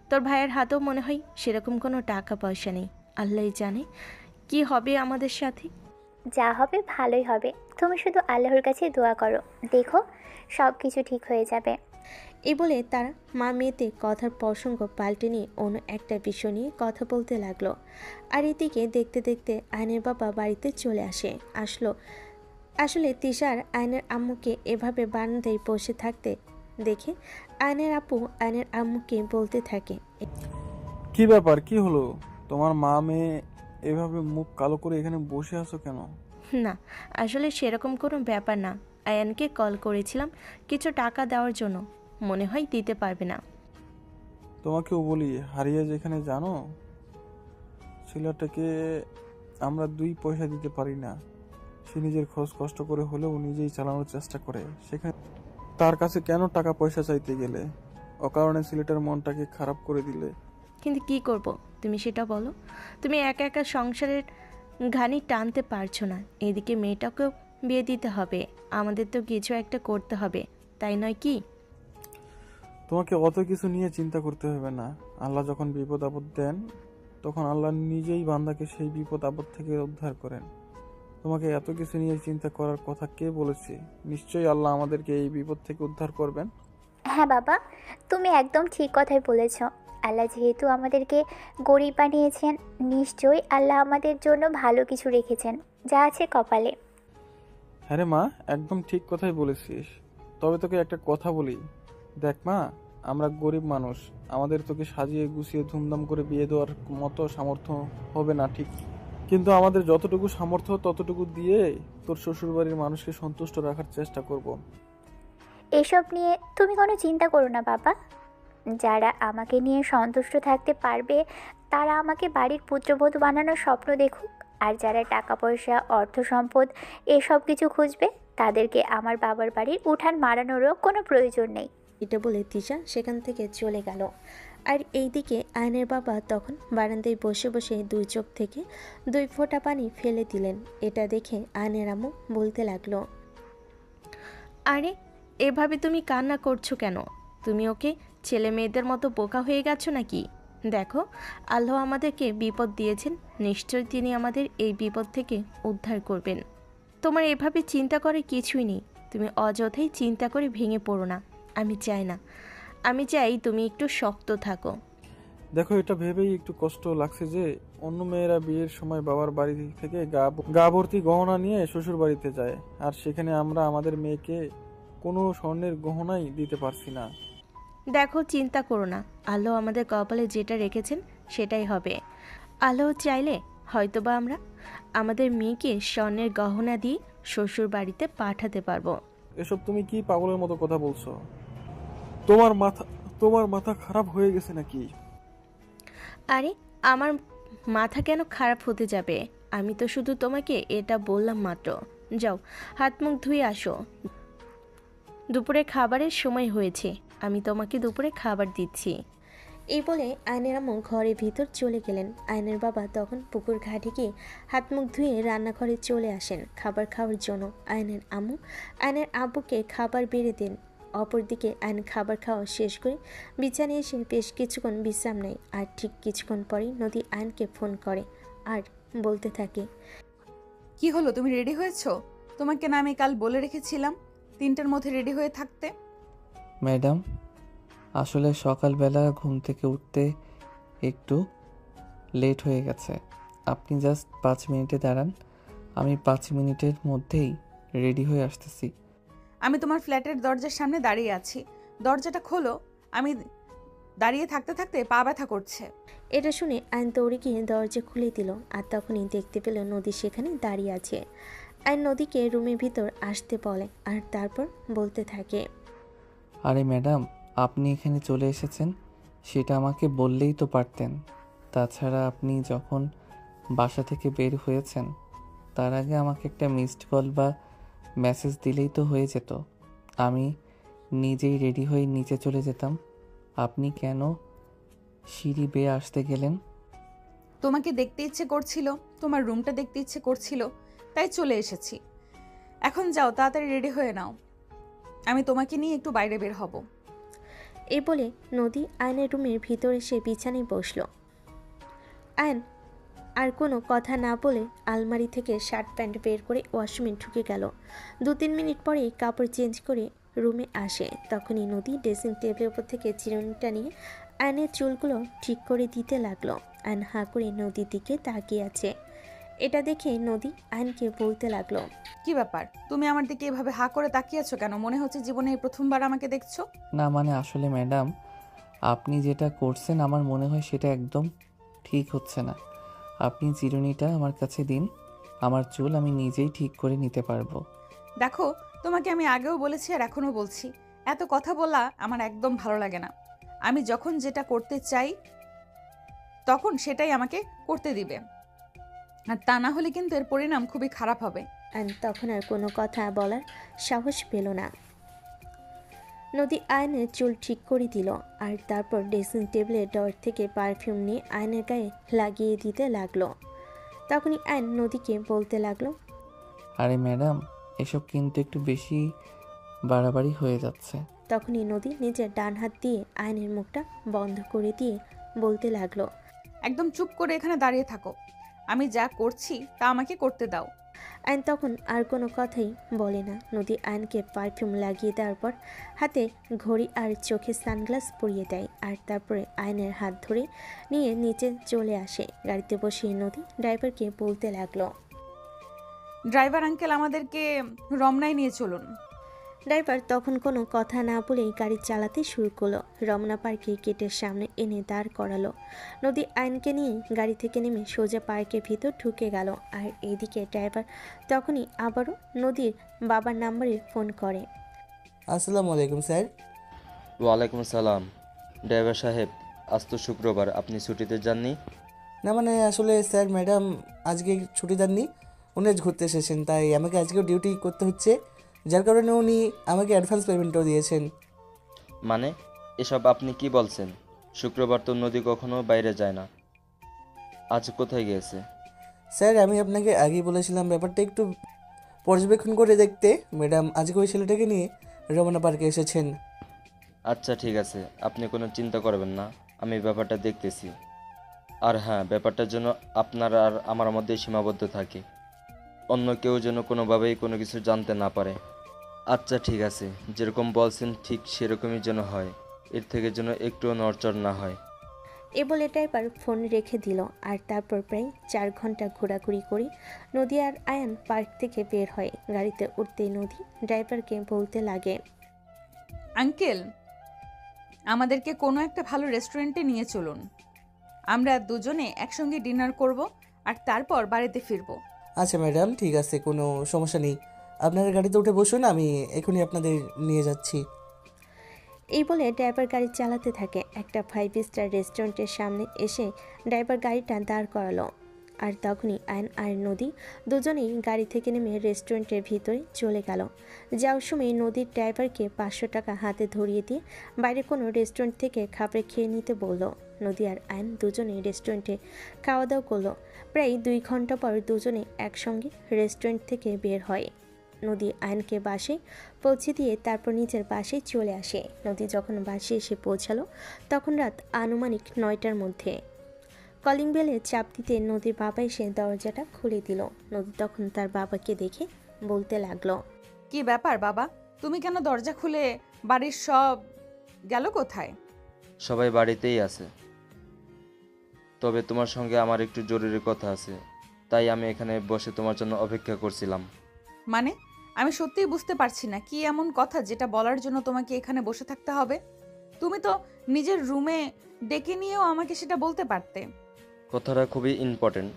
S11: তোর ভাইয়ের হাতেও মনে হয় সেরকম কোনো টাকা পয়সা নেই। আল্লাহই জানে কি হবে আমাদের সাথে।
S12: যা হবে ভালোই হবে, তুমি শুধু আল্লাহর কাছে দোয়া করো, দেখো সব কিছু ঠিক হয়ে যাবে।
S3: এই বলে তার মা মেয়েতে কথার প্রসঙ্গ পাল্টে নিয়ে অন্য একটা বিষয় নিয়ে কথা বলতে লাগলো। আর এদিকে দেখতে দেখতে আয়নের বাবা বাড়িতে চলে আসলে তিশার আয়নের আম্মুকে এভাবে বারান্দায় বসে থাকতে দেখে আয়নের আপু আয়নের আম্মুকে বলতে থাকে,
S6: কি ব্যাপার, কি হলো? তোমার মা মেয়ে এভাবে মুখ কালো করে এখানে বসে আছো কেন?
S11: না, আসলে সেরকম কোনো ব্যাপার না। আয়ানকে কল করেছিলাম কিছু টাকা দেওয়ার জন্য, মনে হয় দিতে পারবে না।
S6: তোমাকেও বলি, হারিয়ে যেখানে জানো ছেলেটাকে আমরা 2 পয়সা দিতে পারি না। সে নিজের খরচ কষ্ট করে হলেও নিজেই চালানোর চেষ্টা করে, সেখানে তার কাছে কেন টাকা পয়সা চাইতে গেলে? অকারণে ছেলেটার মনটাকে খারাপ করে দিলে।
S11: কিন্তু কি করব তুমি সেটা বলো। তুমি একা একা সংসারের ঘানি টানতে পারছো না, এদিকে মেয়েটাকেও বিয়ে দিতে হবে, আমাদের তো কিছু একটা করতে হবে, তাই নয় কি?
S6: তোমাকে অত কিছু নিয়ে চিন্তা করতে হবে না। আল্লাহ যখন বিপদ আপদ দেন তখন আল্লাহ নিজেই বান্দাকে সেই বিপদ আপদ থেকে উদ্ধার করেন। তোমাকে এত কিছু নিয়ে চিন্তা করার কথা কে বলেছে? নিশ্চয়ই আল্লাহ আমাদেরকে এই বিপদ থেকে উদ্ধার করবেন।
S12: হ্যাঁ বাবা, তুমি একদম ঠিক কথাই বলেছ। আল্লাহ যেহেতু আমাদেরকে গরিব বানিয়েছেন, নিশ্চয়ই আল্লাহ আমাদের জন্য ভালো কিছু রেখেছেন, যা আছে কপালে।
S6: হ্যাঁ রে মা, একদম ঠিক কথাই বলেছিস। তবে তোকে একটা কথা বলি, দেখ মা, আমরা গরিব মানুষ, আমাদের তোকে সাজিয়ে গুছিয়ে ধুমধাম করে বিয়ে দেওয়ার মতো সামর্থ্য হবে না ঠিক, কিন্তু আমাদের যতটুকু সামর্থ্য ততটুকু দিয়ে তোর শ্বশুরবাড়ির মানুষকে সন্তুষ্ট রাখার চেষ্টা করব।
S12: এসব নিয়ে তুমি কোনো চিন্তা করো না বাবা, যারা আমাকে নিয়ে সন্তুষ্ট থাকতে পারবে তারা আমাকে বাড়ির পুত্রবধূ বানানোর স্বপ্ন দেখুক, আর যারা টাকা পয়সা অর্থ সম্পদ এসব কিছু খুঁজবে তাদেরকে আমার বাবার বাড়ির উঠান মারানোরও কোনো প্রয়োজন নেই।
S3: এটা বলে তিশা সেখান থেকে চলে গেল। আর এইদিকে আয়নের বাবা তখন বারান্দায় বসে বসে 2 চোখ থেকে 2 ফোঁটা পানি ফেলে দিলেন। এটা দেখে আয়নের আম্মু বলতে লাগলো,
S11: আরে এভাবে তুমি কান্না করছো কেন? তুমি ওকে ছেলে মেয়েদের মতো বোকা হয়ে গেছো নাকি? দেখো, আল্লাহ আমাদেরকে বিপদ দিয়েছেন, নিশ্চয়ই তিনি আমাদের এই বিপদ থেকে উদ্ধার করবেন। তোমার এভাবে চিন্তা করে কিছুই নেই, তুমি অযথাই চিন্তা করে ভেঙে পড়ো না। আমি চাই তুমি একটু শক্ত থাকো।
S6: দেখো, এটা ভেবেই একটু কষ্ট লাগছে যে অন্য মেয়েরা বিয়ের সময় বাবার বাড়ি থেকে গা ভর্তি গহনা নিয়ে শ্বশুর বাড়িতে যায়, আর সেখানে আমরা আমাদের মেয়েকে কোনো স্বর্ণের গহনাই দিতে পারছি না।
S11: দেখো, চিন্তা করো না, আল্লাহ আমাদের কপালে যেটা রেখেছেন সেটাই হবে। আল্লাহ চাইলে হয়তোবা আমরা আমাদের মেয়েকে স্বর্ণের গহনা দিয়ে শ্বশুর বাড়িতে পাঠাতে পারবো।
S6: এসব তুমি কি পাগলের মতো কথা বলছো? তোমার মাথা খারাপ হয়ে গেছে নাকি?
S11: আরে আমার মাথা কেন খারাপ হতে যাবে? আমি তো শুধু তোমাকে এটা বললাম মাত্র। যাও, হাত মুখ ধুয়ে আসো, দুপুরে খাবারের সময় হয়েছে, আমি তোমাকে দুপুরে খাবার দিচ্ছি।
S3: এই বলে আয়নের আম্মু ঘরের ভিতর চলে গেলেন। আয়নের বাবা তখন পুকুর ঘাটে গিয়ে হাত মুখ ধুয়ে রান্নাঘরে চলে আসেন খাবার খাওয়ার জন্য। আয়নের আম্মু আয়নের আব্বুকে খাবার বেড়ে দেন। অপরদিকে আয়ন খাবার খাওয়া শেষ করে বিছানায় এসে বেশ কিছুক্ষণ বিশ্রাম নেয়। আর ঠিক কিছুক্ষণ পরেই নদী আয়নকে ফোন করে আর বলতে থাকে,
S1: কি হলো, তুমি রেডি হয়েছো? তোমাকে না আমি কাল বলে রেখেছিলাম 3টের মধ্যে রেডি হয়ে থাকতে।
S2: ম্যাডাম, আসলে সকালবেলা ঘুম থেকে উঠতে একটু লেট হয়ে গেছে। আপনি জাস্ট 5 মিনিটে দাঁড়ান, আমি 5 মিনিটের মধ্যেই রেডি হয়ে আসতেছি।
S1: আমি তোমার ফ্ল্যাটের দরজার সামনে দাঁড়িয়ে আছি, দরজাটা খোলো। আমি দাঁড়িয়ে থাকতে থাকতে পা ব্যথা করছে।
S3: এটা শুনে আইন দৌড়ে গিয়ে দরজা খুলে দিল, আর তখনই দেখতে পেল নদী সেখানে দাঁড়িয়ে আছে। আইন নদীকে রুমের ভিতর আসতে বলে, আর তারপর বলতে থাকে,
S2: আরে ম্যাডাম, আপনি এখানে চলে এসেছেন সেটা আমাকে বললেই তো পারতেন। তাছাড়া আপনি যখন বাসা থেকে বের হয়েছেন তার আগে আমাকে একটা মিসড কল বা মেসেজ দিলেই তো হয়ে যেত। আমি নিজেই রেডি হয়ে নিচে চলে যেতাম। আপনি কেন সিঁড়ি বেয়ে আসতে গেলেন?
S1: তোমাকে দেখতে ইচ্ছে করছিল, তোমার রুমটা দেখতে ইচ্ছে করছিল, তাই চলে এসেছি। এখন যাও, তাড়াতাড়ি রেডি হয়ে নাও, আমি তোমাকে নিয়ে একটু বাইরে বের হব।
S3: এই বলে নদী আয়নের রুমের ভিতর এসে বিছানায় বসল। আয়ন আর কোনো কথা না বলে আলমারি থেকে শার্ট প্যান্ট বের করে ওয়াশরুমে ঢুকে গেল। 2-3 মিনিট পরেই কাপড় চেঞ্জ করে রুমে আসে। তখনই নদী ড্রেসিং টেবিলের উপর থেকে চিরুনিটা নিয়ে আয়নের চুলগুলো ঠিক করে দিতে লাগলো। আয়ন হাঁ করে নদীর দিকে তাকিয়ে আছে। এটা দেখে নদী আয়নকে বলতে লাগলো,
S1: কি ব্যাপার, তুমি আমার দিকে এভাবে হা করে তাকিয়ে আছো কেন? মনে হচ্ছে জীবনে এই প্রথমবার আমাকে দেখছো।
S2: না মানে আসলে ম্যাডাম, আপনি যেটা করছেন আমার মনে হয় সেটা একদম ঠিক হচ্ছে না। আপনি চিরুনিটা আমার কাছে দিন, আমার চুল আমি নিজেই ঠিক করে নিতে পারবো।
S1: দেখো, তোমাকে আমি আগেও বলেছি আর এখনো বলছি, এত কথা বলা আমার একদম ভালো লাগে না। আমি যখন যেটা করতে চাই তখন সেটাই আমাকে করতে দিবে, আর তা না হলে কিন্তু এর পরিণাম খুবই খারাপ হবে।
S3: আয়ন তখন আর কোনো কথা বলার সাহস পেল না। নদী আয়নের চুল ঠিক করে দিল, আর তারপর ড্রেসিং টেবিলের ডর থেকে পারফিউম নিয়ে আয়নের গায়ে লাগিয়ে দিতে লাগলো। তখনই আয়ন নদীকে বলতে লাগলো,
S2: আরে ম্যাডাম, এসব কিন্তু একটু বেশি বাড়াবাড়ি হয়ে যাচ্ছে।
S3: তখনই নদী নিজের ডান হাত দিয়ে আয়নের মুখটা বন্ধ করে দিয়ে বলতে লাগলো,
S1: একদম চুপ করে এখানে দাঁড়িয়ে থাকো, আমি যা করছি তা আমাকে করতে দাও।
S3: আয়ন তখন আর কোনো কথাই বলে না। নদী আয়নকে পারফিউম লাগিয়ে দেওয়ার পর হাতে ঘড়ি আর চোখে সানগ্লাস পরিয়ে দেয়, আর তারপরে আয়নের হাত ধরে নিয়ে নিচে চলে আসে। গাড়িতে বসে নদী ড্রাইভারকে বলতে লাগলো,
S1: ড্রাইভার আঙ্কেল, আমাদেরকে রমনায় নিয়ে চলুন।
S3: ড্রাইভার তখন কোনো কথা না বলেই গাড়ি চালাতে শুরু করলো। রমনা পার্কে গেটের সামনে এনে দাঁড় করালো। নদী আয়নকে নিয়ে গাড়ি থেকে নেমে সোজা পার্কের ভিতর ঢুকে গেল। আর এইদিকে ড্রাইভার তখনই আবারও নদীর বাবার নাম্বারে ফোন করে।
S10: আসসালামু আলাইকুম স্যার।
S5: ওয়ালাইকুম আসসালাম। ড্রাইভার সাহেব, আজ তো শুক্রবার, আপনি ছুটিতে যাননি?
S10: না মানে আসলে স্যার ম্যাডাম আজকে ছুটি দেননি, উনি আজ ঘুরতে এসেছেন, তাই আমাকে আজকেও ডিউটি করতে হচ্ছে, যার কারণে উনি আমাকে অ্যাডভান্স পেমেন্টও দিয়েছেন।
S5: মানে এসব আপনি কি বলছেন? শুক্রবার তো নদী কখনো বাইরে যায় না, আজ কোথায় গিয়েছে?
S10: স্যার আমি আপনাকে আগেই বলেছিলাম ব্যাপারটা একটু পর্যবেক্ষণ করে দেখতে। ম্যাডাম আজকে ওই ছেলেটাকে নিয়ে রমনা পার্কে এসেছেন।
S5: আচ্ছা ঠিক আছে, আপনি কোনো চিন্তা করবেন না, আমি ব্যাপারটা দেখতেছি। আর হ্যাঁ, ব্যাপারটার জন্য আপনার আর আমার মধ্যে সীমাবদ্ধ থাকে, অন্য কেউ যেন কোনোভাবেই কোনো কিছু জানতে না পারে। আচ্ছা ঠিক আছে, যেরকম বলছেন ঠিক সেরকমই যেন হয়, এর থেকে যেন একটুও নড়চড় না হয়।
S3: এ বলে ড্রাইভার ফোন রেখে দিল। আর তারপর প্রায় 4 ঘন্টা ঘোরাঘুরি করে নদী আর আয়ান পার্ক থেকে বের হয়। গাড়িতে উঠতেই নদী ড্রাইভারকে বলতে লাগে,
S1: আঙ্কেল, আমাদেরকে কোনো একটা ভালো রেস্টুরেন্টে নিয়ে চলুন, আমরা দুজনে একসঙ্গে ডিনার করব আর তারপর বাড়িতে ফিরবো।
S10: আচ্ছা ম্যাডাম ঠিক আছে, কোনো সমস্যা নেই, আপনারা গাড়িতে উঠে বসুন, আমি এখনই আপনাদের নিয়ে যাচ্ছি।
S3: এই বলে ড্রাইভার গাড়ি চালাতে থাকে। একটা 5 স্টার রেস্টুরেন্টের সামনে এসে ড্রাইভার গাড়িটা দাঁড় করালো। আর তখনই আয়ন আর নদী দুজনেই গাড়ি থেকে নেমে রেস্টুরেন্টের ভিতরে চলে গেল। যাওয়ার সময় নদীর ড্রাইভারকে 500 টাকা হাতে ধরিয়ে দিয়ে বাইরে কোনো রেস্টুরেন্ট থেকে খাবার খেয়ে নিতে বলল। নদী আর আয়ন দুজনেই রেস্টুরেন্টে খাওয়া দাওয়া করলো। প্রায় 2 ঘন্টা পর দুজনে একসঙ্গে রেস্টুরেন্ট থেকে বের হয়। নদী আয়নকে বাসে পৌঁছে দিয়ে তারপর নিজের বাসে চলে আসে। নদী যখন বাসে এসে পৌঁছালো তখন রাত আনুমানিক 9টার মধ্যে। কলিং বেলে চাপ দিতে নদীর বাবা এসে দরজাটা খুলে দিল। নদী তখন তার বাবাকে দেখে বলতে লাগলো,
S1: কি ব্যাপার বাবা, তুমি কেন দরজা খুলে বাড়ির সব গেল কোথায়?
S5: সবাই বাড়িতেই আছে, তবে তোমার সঙ্গে আমার একটু জরুরি কথা আছে, তাই আমি এখানে বসে তোমার জন্য অপেক্ষা করছিলাম।
S1: মানে আমি সত্যিই বুঝতে পারছি না কি এমন কথা যেটা বলার জন্য তোমাকে এখানে বসে থাকতে হবে। তুমি তো নিজের রুমে ডেকে নিয়েও আমাকে সেটা বলতে পারতে।
S5: কথাটা খুবই ইম্পর্টেন্ট,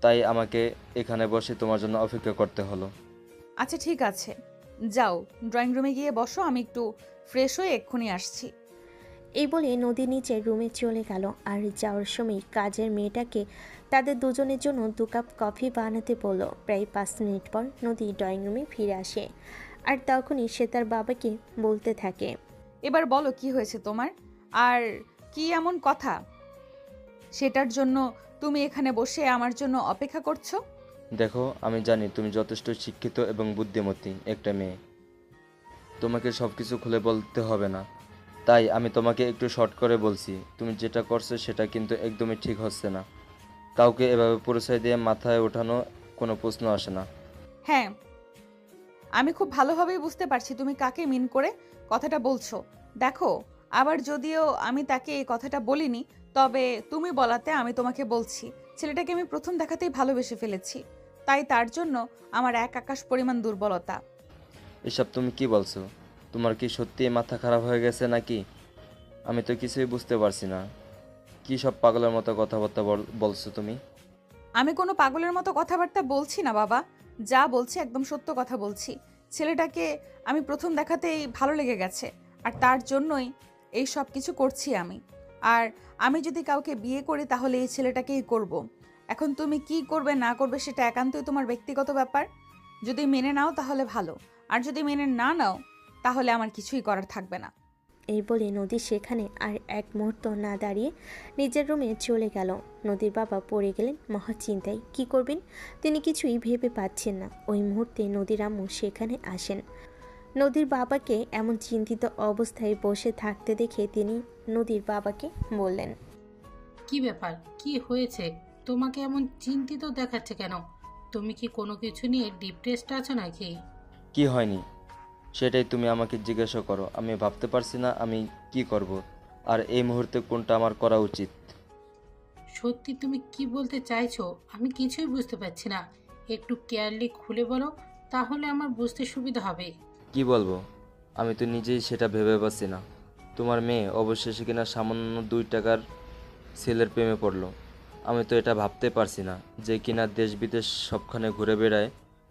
S5: তাই আমাকে এখানে বসে তোমার জন্য অপেক্ষা করতে হলো।
S1: আচ্ছা ঠিক আছে, যাও ড্রয়িং রুমে গিয়ে বসো, আমি একটু ফ্রেশ হয়ে এক্ষুনি আসছি।
S3: এই বলে নদী নিচে রুমে চলে গেল। আর যাওয়ার সময় কাজের মেয়েটাকে তাদের দুজনের জন্য 2 কাপ কফি বানাতে বলল। প্রায় 5 মিনিট পর নদী ড্রয়িং রুমে ফিরে আসে, আর তখনই সে তার বাবাকে বলতে থাকে,
S1: এবার বলো কি হয়েছে তোমার, আর কি এমন কথা সেটার জন্য তুমি এখানে বসে আমার জন্য অপেক্ষা করছো?
S5: দেখো, আমি জানি তুমি যথেষ্ট শিক্ষিত এবং বুদ্ধিমতী একটা মেয়ে, তোমাকে সব কিছু খুলে বলতে হবে না, তাই আমি তোমাকে একটু শর্ট করে বলছি। তুমি যেটা করছো সেটা কিন্তু একদমই ঠিক হচ্ছে না। কাউকে এভাবে পরিচয় দিয়ে মাথায় ওঠানো কোনো প্রশ্ন আসে না।
S1: হ্যাঁ, আমি খুব ভালোভাবেই বুঝতে পারছি তুমি কাকে মিন করে কথাটা বলছো। দেখো, আবার যদিও আমি তাকে এই কথাটা বলিনি, তবে তুমি বলাতে আমি তোমাকে বলছি, ছেলেটাকে আমি প্রথম দেখাতেই ভালোবেসে ফেলেছি, তাই তার জন্য আমার এক আকাশ পরিমাণ দুর্বলতা।
S5: এসব তুমি কি বলছো? তোমার কি সত্যিই মাথা খারাপ হয়ে গেছে নাকি? আমি তো কিছুই বুঝতে পারছি না। কি সব পাগলের মতো কথাবার্তা বলছো তুমি?
S1: আমি কোনো পাগলের মতো কথাবার্তা বলছি না বাবা, যা বলছি একদম সত্য কথা বলছি। ছেলেটাকে আমি প্রথম দেখাতেই ভালো লেগে গেছে, আর তার জন্যই এই সব কিছু করছি আমি। আর আমি যদি কাউকে বিয়ে করি তাহলে এই ছেলেটাকেই করব। এখন তুমি কি করবে না করবে সেটা একান্তই তোমার ব্যক্তিগত ব্যাপার। যদি মেনে নাও তাহলে ভালো, আর যদি মেনে না নাও তাহলে আমার কিছুই করার থাকবে না।
S3: এই বলে নদী সেখানে আর এক মুহূর্ত না দাঁড়িয়ে নিজের রুমে চলে গেল। নদীর বাবা পড়ে গেলেন মহা চিন্তায়। কী করবেন তিনি কিছুই ভেবে পাচ্ছেন না। ওই মুহূর্তে নদীর আম্মু সেখানে আসেন। নদীর বাবাকে এমন চিন্তিত অবস্থায় বসে থাকতে দেখে তিনি নদীর বাবাকে বললেন,
S13: কি ব্যাপার, কি হয়েছে? তোমাকে এমন চিন্তিত দেখাচ্ছে কেন? তুমি কি কোনো কিছু নিয়ে ডিপ্রেসড আছো নাকি?
S5: কি হয়নি সেটাই তুমি আমাকে জিজ্ঞাসা করো। আমি ভাবতে পারছি না আমি কি করব, আর এই মুহূর্তে কোনটা আমার করা উচিত।
S13: সত্যি তুমি কি বলতে চাইছো আমি কিছুই বুঝতে পারছি না। একটু কেয়ারলি খুলে বলো, তাহলে আমার বুঝতে সুবিধা হবে।
S5: কি বলবো, আমি তো নিজেই সেটা ভেবে পাচ্ছি না। তোমার মেয়ে অবশেষে কিনা সামান্য 2 টাকার ছেলের প্রেমে পড়লো। আমি তো এটা ভাবতে পারছি না যে কিনা দেশ বিদেশ সবখানে ঘুরে বেড়ায়,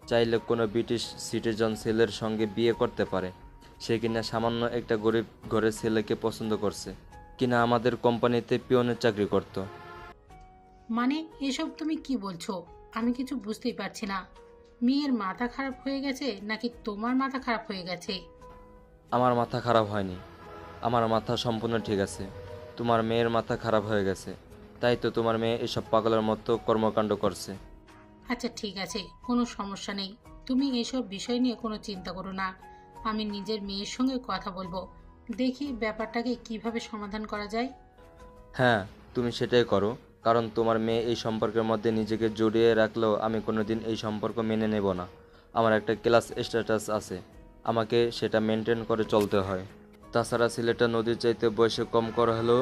S5: চাইলে কোনো ব্রিটিশ সিটিজেন ছেলের সঙ্গে বিয়ে করতে পারে। সে কিনা সামান্য একটা গরিব ঘরের ছেলেকে পছন্দ করছে, কিনা আমাদের কোম্পানিতে পিয়নের চাকরি করত।
S13: মানে এসব তুমি কি বলছো? আমি কিছু বুঝতেই পারছি না। মেয়ের মাথা খারাপ হয়ে গেছে নাকি তোমার মাথা খারাপ হয়ে গেছে?
S5: আমার মাথা খারাপ হয়নি, আমার মাথা সম্পূর্ণ ঠিক আছে। তোমার মেয়ের মাথা খারাপ হয়ে গেছে, তাই তো তোমার মেয়ে এসব পাগলের মতো কর্মকাণ্ড করছে।
S13: আচ্ছা ঠিক আছে, কোনো সমস্যা নেই। তুমি এসব বিষয় নিয়ে কোনো চিন্তা করো না। আমি নিজের মেয়ের সঙ্গে কথা বলবো, দেখি ব্যাপারটাকে কিভাবে সমাধান করা যায়।
S5: হ্যাঁ, তুমি সেটাই করো, কারণ তোমার মেয়ে এই সম্পর্কের মধ্যে নিজেকে জড়িয়ে রাখলেও আমি কোনোদিন এই সম্পর্ক মেনে নেব না। আমার একটা ক্লাস স্ট্যাটাস আছে, আমাকে সেটা মেনটেন করে চলতে হয়। তাছাড়া ছেলেটা নদীর চাইতে বয়সে কম করা হলেও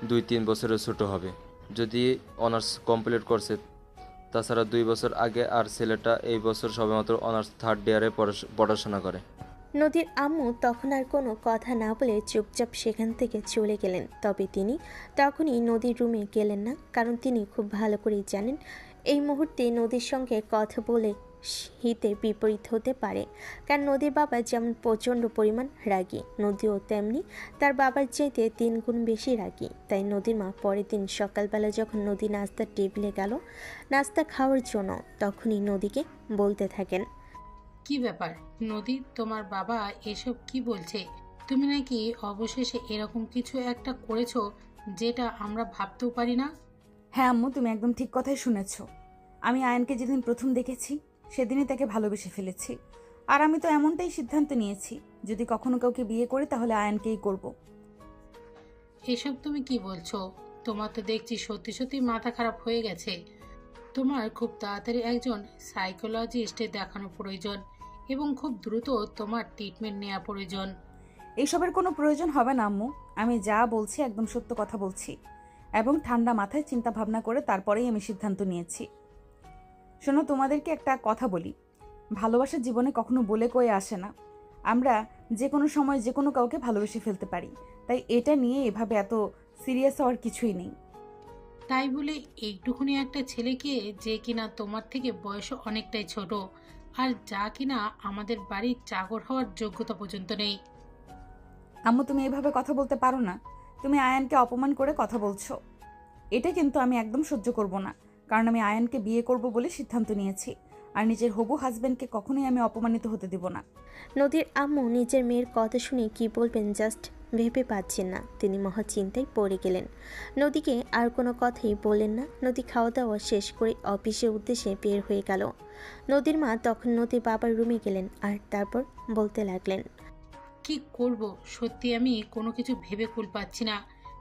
S5: 2-3 বছরের ছোট হবে, যদি অনার্স কমপ্লিট করছে। তাছাড়া 2 বছর আগে, আর ছেলেটা এই বছর সবেমাত্র অনার্স 3rd ইয়ারে পড়াশোনা করে।
S3: নদীর আম্মু তখন আর কোনো কথা না বলে চুপচাপ সেখান থেকে চলে গেলেন। তবে তিনি তখনই নদীর রুমে গেলেন না, কারণ তিনি খুব ভালো করেই জানেন এই মুহূর্তে নদীর সঙ্গে কথা বলে হিতে বিপরীত হতে পারে। কারণ নদীর বাবা যেমন প্রচণ্ড পরিমাণ রাগী, নদীও তেমনি তার বাবার চাইতে 3 গুণ বেশি রাগী। তাই নদীর মা পরের দিন সকালবেলা যখন নদী নাস্তার টেবিলে গেল নাস্তা খাওয়ার জন্য, তখনই নদীকে বলতে থাকেন,
S13: কি ব্যাপার নদী, তোমার বাবা এসব কি বলছে? তুমি নাকি অবশেষে এরকম কিছু একটা করেছো যেটা আমরা ভাবতেও পারি না।
S1: হ্যাঁ আম্মু, তুমি একদম ঠিক কথাই শুনেছ। আমি আয়নকে যেদিন প্রথম দেখেছি সেদিনই তাকে ভালোবেসে ফেলেছি। আর আমি তো এমনটাই সিদ্ধান্ত নিয়েছি, যদি কখনো কাউকে বিয়ে করি তাহলে আয়নকেই করব।
S13: এসব তুমি কি বলছো? তোমার তো দেখছি সত্যি সত্যি মাথা খারাপ হয়ে গেছে। তোমার খুব তাড়াতাড়ি একজন সাইকোলজিস্টে দেখানো প্রয়োজন। এবং খুব দ্রুত তোমার ট্রিটমেন্ট নেওয়া প্রয়োজন।
S1: এইসবের কোনো প্রয়োজন হবে না আম্মু। আমি যা বলছি একদম সত্য কথা বলছি এবং ঠান্ডা মাথায় চিন্তা ভাবনা করে তারপরেই আমি সিদ্ধান্ত নিয়েছি। শোনো, তোমাদেরকে একটা কথা বলি, ভালোবাসা জীবনে কখনো বলে কয়ে আসে না। আমরা যে কোনো সময় যে কোনো কাউকে ভালোবেসে ফেলতে পারি, তাই এটা নিয়ে এভাবে এত সিরিয়াস হওয়ার কিছুই নেই।
S13: তাই বলে এইটুকুনি একটা ছেলেকে, যে কিনা তোমার থেকে বয়সে অনেকটাই ছোট আর যা কিনা আমাদের বাড়ির চাকর হওয়ার যোগ্যতা পর্যন্ত নেই।
S1: আম্মু, তুমি এভাবে কথা বলতে পারো না। তুমি আয়ানকে অপমান করে কথা বলছো। এটা কিন্তু আমি একদম সহ্য করব না, কারণ আমি আয়ানকে বিয়ে করব বলে সিদ্ধান্ত নিয়েছি, আর নিজের হবু হাজব্যান্ডকে কখনোই আমি অপমানিত হতে দেব না।
S3: নদীর আম্মু নিজের মেয়ের কথা শুনে কি বলবেন জাস্ট ভেবে পাচ্ছেন না। তিনি মহা চিন্তায় পড়ে গেলেন। নদীকে আর কোনো কথাই বললেন না। নদী খাওয়া দাওয়া শেষ করে অফিসের উদ্দেশ্যে বের হয়ে গেল। নদীর মা তখন নদীর বাবার রুমে গেলেন আর তারপর বলতে লাগলেন,
S13: কি করব, সত্যি আমি কোনো কিছু ভেবে কুল পাচ্ছি না।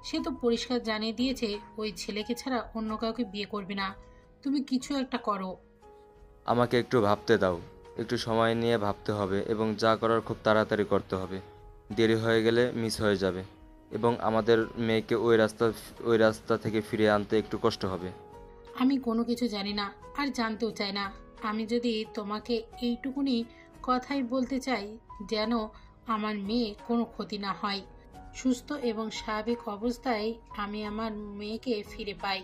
S13: সে তো পরিষ্কার জানিয়ে দিয়েছে ওই ছেলেকে ছাড়া অন্য কাউকে বিয়ে করবে না। তুমি কিছু একটা করো।
S5: আমাকে একটু ভাবতে দাও, একটু সময় নিয়ে ভাবতে হবে এবং যা করার খুব তাড়াতাড়ি করতে হবে। দেরি হয়ে গেলে মিস হয়ে যাবে এবং আমাদের মেয়েকে ওই রাস্তা থেকে ফিরিয়ে আনতে একটু কষ্ট হবে।
S13: আমি কোনো কিছু জানি না আর জানতেও চাই না। আমি যদি তোমাকে এইটুকুনি কথাই বলতে চাই, যেন আমার মেয়ে কোনো ক্ষতি না হয়, সুস্থ এবং স্বাভাবিক অবস্থায় আমি আমার মেয়েকে ফিরে পাই।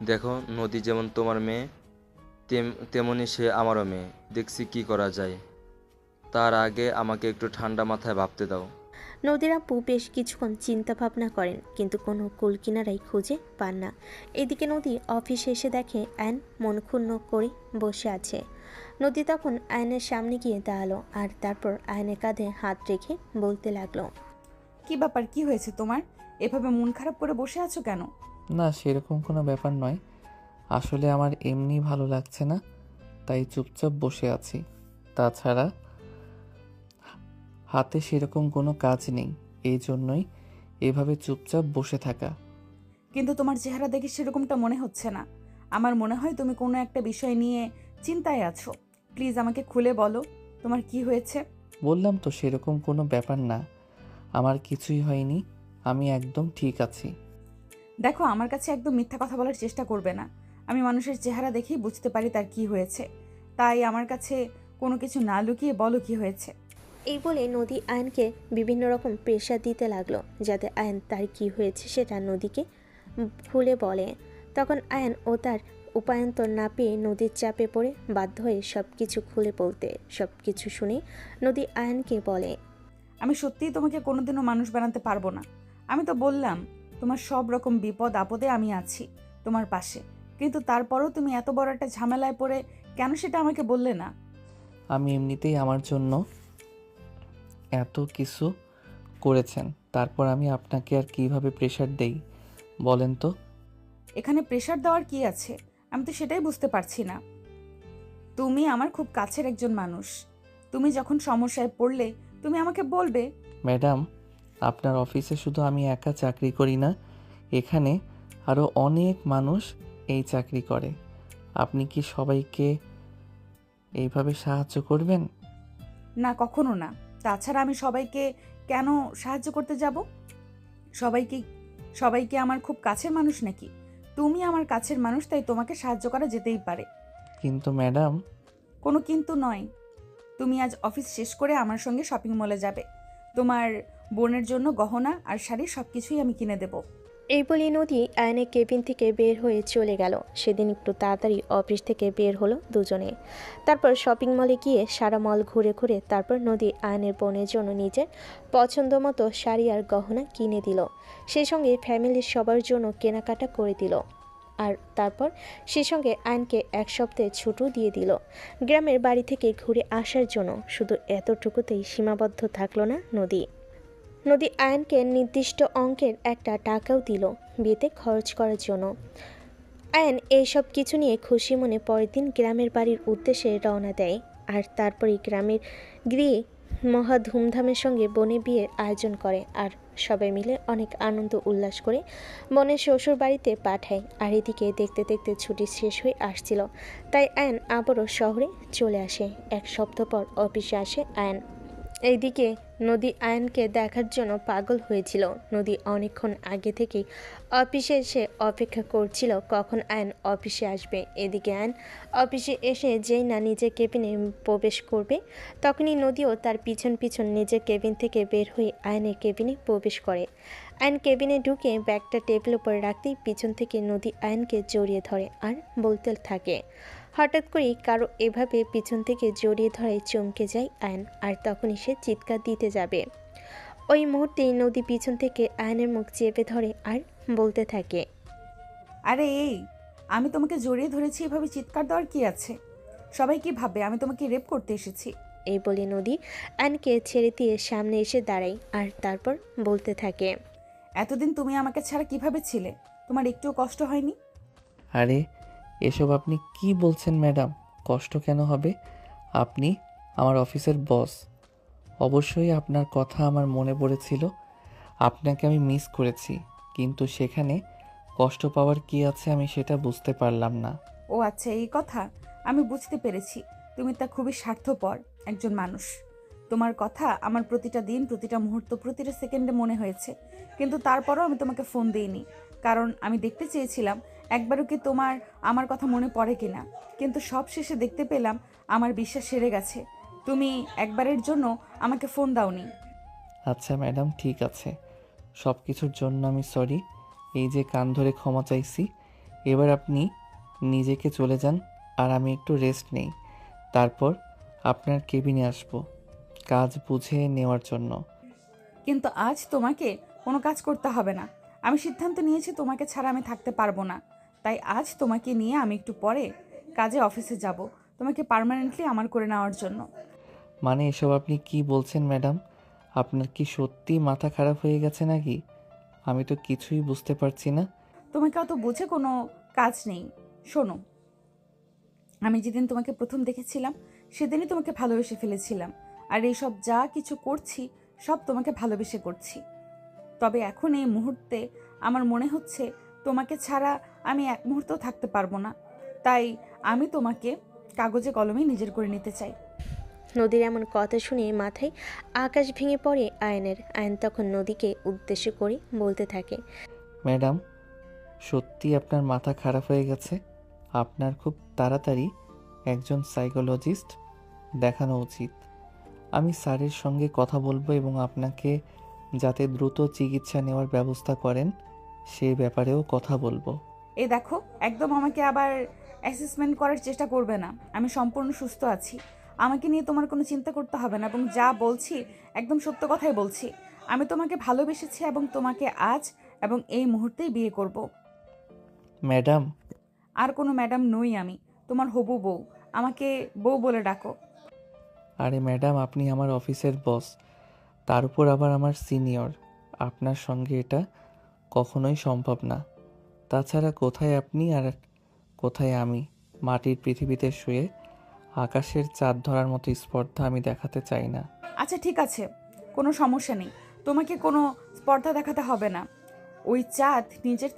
S5: দেখো, নদী যেমন তোমার মেয়ে তেমনি সে আমারও মেয়ে। দেখছি কি করা যায়। তার আগে আমাকে একটু ঠান্ডা মাথায় ভাবতে দাও।
S3: নদীর আপু বেশ কিছুক্ষণ চিন্তা ভাবনা করেন, কিন্তু কোনো কুলকিনারাই খুঁজে পান না। এদিকে নদী অফিসে এসে দেখে আয়ন মন ক্ষুণ্ণ করে বসে আছে। নদী তখন আয়নের সামনে গিয়ে দাঁড়ালো আর তারপর আয়নের কাঁধে হাত রেখে বলতে লাগলো,
S1: কি ব্যাপার, কি হয়েছে তোমার? এভাবে মন খারাপ করে বসে আছো কেন?
S2: না, সেরকম কোনো ব্যাপার নয়। আসলে আমার এমনি ভালো লাগছে না, তাই চুপচাপ বসে আছি। তাছাড়া হাতে সেরকম কোনো কাজ নেই, এই জন্যই এভাবে চুপচাপ বসে থাকা।
S1: কিন্তু তোমার চেহারা দেখে সেরকমটা মনে হচ্ছে না। আমার মনে হয় তুমি কোনো একটা বিষয় নিয়ে চিন্তায় আছো। প্লিজ আমাকে খুলে বলো, তোমার কি হয়েছে?
S2: বললাম তো সেরকম কোনো ব্যাপার না, আমার কিছুই হয়নি, আমি একদম ঠিক আছি।
S1: দেখো, আমার কাছে একদম মিথ্যা কথা বলার চেষ্টা করবে না। আমি মানুষের চেহারা দেখেই বুঝতে পারি তার কি হয়েছে, তাই আমার কাছে কোনো কিছু না লুকিয়ে বলো কি হয়েছে।
S3: এই বলে নদী আয়নকে বিভিন্ন রকম প্রেশার দিতে লাগলো, যাতে আয়ন তার কি হয়েছে সেটা নদীকে খুলে বলে। তখন আয়ন ও তার উপায়ন্তর না পেয়ে নদীর চাপে পড়ে বাধ্য হয়ে সব কিছু খুলে বলতে। সব কিছু শুনে নদী আয়নকে বলে,
S1: আমি সত্যিই তোমাকে কোনোদিনও মানুষ বানাতে পারবো না। আমি তো বললাম তোমার সব রকম বিপদ আপদে আমি আছি তোমার পাশে, কিন্তু তারপরও তুমি এত বড় একটা ঝামেলায় পড়ে কেন সেটা আমাকে বললে না?
S2: আমি এমনিতেই আমার জন্য এত কিছু করেছেন, তারপর আমি আপনাকে আর কিভাবে প্রেশার দেই বলেন তো?
S1: এখানে প্রেশার দেওয়ার কি আছে? আমি তো সেটাই বুঝতে পারছি না। তুমি আমার খুব কাছের একজন মানুষ। তুমি যখন সমস্যায় পড়লে তুমি আমাকে বলবে।
S2: ম্যাডাম, আপনার অফিসে শুধু আমি একা চাকরি করি না, এখানে আরও অনেক মানুষ এই চাকরি করে। আপনি কি সবাইকে এইভাবে সাহায্য করবেন?
S1: না, কখনো না। তাছাড়া আমি সবাইকে কেন সাহায্য করতে যাব? সবাইকে আমার খুব কাছের মানুষ নাকি? তুমি আমার কাছের মানুষ, তাই তোমাকে সাহায্য করা যেতেই পারে।
S2: কিন্তু ম্যাডাম।
S1: কোনো কিন্তু নয়। তুমি আজ অফিস শেষ করে আমার সঙ্গে শপিং মলে যাবে। তোমার বোনের জন্য গহনা আর শাড়ি সবকিছুই আমি কিনে দেব।
S3: এই বলে নদী আয়নের কেবিন থেকে বের হয়ে চলে গেল। সেদিন একটু তাড়াতাড়ি অফিস থেকে বের হলো দুজনে। তারপর শপিং মলে গিয়ে সারা মল ঘুরে ঘুরে তারপর নদী আয়নের বোনের জন্য নিজের পছন্দ মতো শাড়ি আর গহনা কিনে দিল। সেই সঙ্গে ফ্যামিলির সবার জন্য কেনাকাটা করে দিল। আর তারপর সেই সঙ্গে আয়নকে এক সপ্তাহে ছুটি দিয়ে দিল গ্রামের বাড়ি থেকে ঘুরে আসার জন্য। শুধু এতটুকুতেই সীমাবদ্ধ থাকলো না নদী আয়নকে নির্দিষ্ট অঙ্কের একটা টাকাও দিল বিয়েতে খরচ করার জন্য। আয়ন এইসব কিছু নিয়ে খুশি মনে পরের দিন গ্রামের বাড়ির উদ্দেশ্যে রওনা দেয়। আর তারপরে গ্রামের গিয়ে মহা ধুমধামের সঙ্গে বোনের বিয়ের আয়োজন করে আর সবাই মিলে অনেক আনন্দ উল্লাস করে বোনের শ্বশুর বাড়িতে পাঠায়। আর এদিকে দেখতে দেখতে ছুটি শেষ হয়ে আসছিল, তাই আয়ন আবারও শহরে চলে আসে। এক সপ্তাহ পর অফিসে আসে আয়ন। এইদিকে নদী আয়নকে দেখার জন্য পাগল হয়েছিল। নদী অনেকক্ষণ আগে থেকেই অফিসে এসে অপেক্ষা করছিল কখন আয়ন অফিসে আসবে। এদিকে আয়ন অফিসে এসে যেই না নিজের কেবিনে প্রবেশ করবে, তখনই নদীও তার পিছন পিছন নিজের কেবিন থেকে বের হয়ে আয়নের কেবিনে প্রবেশ করে। আয়ন কেবিনে ঢুকে ব্যাগটা টেবিল উপর রাখতেই পিছন থেকে নদী আয়নকে জড়িয়ে ধরে আর বলতে থাকে। হঠাৎ করেই কারো এভাবে পিছন থেকে জড়িয়ে ধরে চমকে যায় আয়ন, আর তখনই সে চিৎকার দিতে যাবে। ওই মুহূর্তেই নদী পিছন থেকে আয়নের মুখ চেপে ধরে আর বলতে থাকে,
S1: আরে এই, আমি তোমাকে জড়িয়ে ধরেছি, এভাবে চিৎকার দেওয়ার কি আছে? সবাই কি ভাববে আমি তোমাকে রেপ করতে এসেছি?
S3: এই বলে নদী আয়নকে ছেড়ে দিয়ে সামনে এসে দাঁড়ায় আর তারপর বলতে থাকে,
S1: এতদিন তুমি আমাকে ছাড়া কিভাবে ছিলে? তোমার একটুও কষ্ট হয়নি?
S2: আরে এসব আপনি কি বলছেন ম্যাডাম? কষ্ট কেন হবে? আপনি আমার অফিসের বস। অবশ্যই আপনার কথা আমার মনে পড়েছিল। আপনাকে আমি মিস করেছি, কিন্তু সেখানে কষ্ট পাওয়ার কি আছে আমি সেটা বুঝতে পারলাম না।
S1: ও আচ্ছা, এই কথা। আমি বুঝতে পেরেছি তুমি তা খুবই স্বার্থপর একজন মানুষ। তোমার কথা আমার প্রতিটা দিন, প্রতিটা মুহূর্ত, প্রতিটা সেকেন্ডে মনে হয়েছে, কিন্তু তারপরও আমি তোমাকে ফোন দিইনি, কারণ আমি দেখতে চেয়েছিলাম একবারও কি তোমার আমার কথা মনে পড়ে কিনা। কিন্তু সব শেষে দেখতে পেলাম আমার বিশ্বাস সেরে গেছে। তুমি একবারের জন্য আমাকে ফোন দাওনি।
S2: আচ্ছা ম্যাডাম, ঠিক আছে, সব কিছুর জন্য আমি সরি। এই যে কান ধরে ক্ষমা চাইছি, এবার আপনি নিজেকে চলে যান আর আমি একটু রেস্ট নেই, তারপর আপনার কেবিনে আসব কাজ বুঝে নেওয়ার জন্য।
S1: কিন্তু আজ তোমাকে কোনো কাজ করতে হবে না। আমি সিদ্ধান্ত নিয়েছি তোমাকে ছাড়া আমি থাকতে পারবো না। তাই আজ তোমাকে নিয়ে আমি একটু পরে কাজে অফিসে যাব, তোমাকে পার্মানেন্টলি আমার করে নেওয়ার জন্য।
S2: মানে এসব আপনি কি বলছেন ম্যাডাম? আপনার কি সত্যি মাথা খারাপ হয়ে গেছে নাকি? আমি তো কিছুই বুঝতে পারছি না।
S1: তোমাকে অত বুঝে কোনো কাজ নেই। শোনো, আমি যেদিন তোমাকে প্রথম দেখেছিলাম সেদিনই তোমাকে ভালোবেসে ফেলেছিলাম, আর এইসব যা কিছু করছি সব তোমাকে ভালোবেসে করছি। তবে এখন এই মুহূর্তে আমার মনে হচ্ছে তোমাকে ছাড়া আমি এক মুহূর্তও থাকতে পারবো না। তাই আমি তোমাকে কাগজে কলমে নিজের করে নিতে চাই।
S3: নদীর এমন কথা শুনে মাথায় আকাশ ভেঙে পড়ে আয়নের। আয়ন তখন নদীকে উদ্দেশ্য করে বলতে থাকে,
S2: ম্যাডাম, সত্যি আপনার মাথা খারাপ হয়ে গেছে। আপনার খুব তাড়াতাড়ি একজন সাইকোলজিস্ট দেখানো উচিত। আমি স্যারের সঙ্গে কথা বলবো এবং আপনাকে যাতে দ্রুত চিকিৎসা নেওয়ার ব্যবস্থা করেন সে ব্যাপারেও কথা বলবো।
S1: এই দেখো, একদম আমাকে আবার অ্যাসেসমেন্ট করার চেষ্টা করবে না। আমি সম্পূর্ণ সুস্থ আছি, আমাকে নিয়ে তোমার কোনো চিন্তা করতে হবে না, এবং যা বলছি একদম সত্য কথাই বলছি। আমি তোমাকে ভালোবেসেছি এবং তোমাকে আজ এবং এই মুহূর্তেই বিয়ে করব।
S2: ম্যাডাম,
S1: আর কোনো ম্যাডাম নই, আমি তোমার হবু বউ। আমাকে বউ বলে ডাকো।
S2: আরে ম্যাডাম, আপনি আমার অফিসের বস, তার উপর আবার আমার সিনিয়র। আপনার সঙ্গে এটা কখনোই সম্ভব না। তাছাড়া কোথায় আপনি আর কোথায় আমি? মাটির পৃথিবীতে শুয়ে আকাশের চাঁদ ধরার মতো স্পর্ধা আমি দেখাতে চাই না।
S1: আচ্ছা ঠিক আছে, কোনো সমস্যা নেই, তোমাকে কোনো স্পর্ধা দেখাতে হবে না। ওই চাঁদ নিজের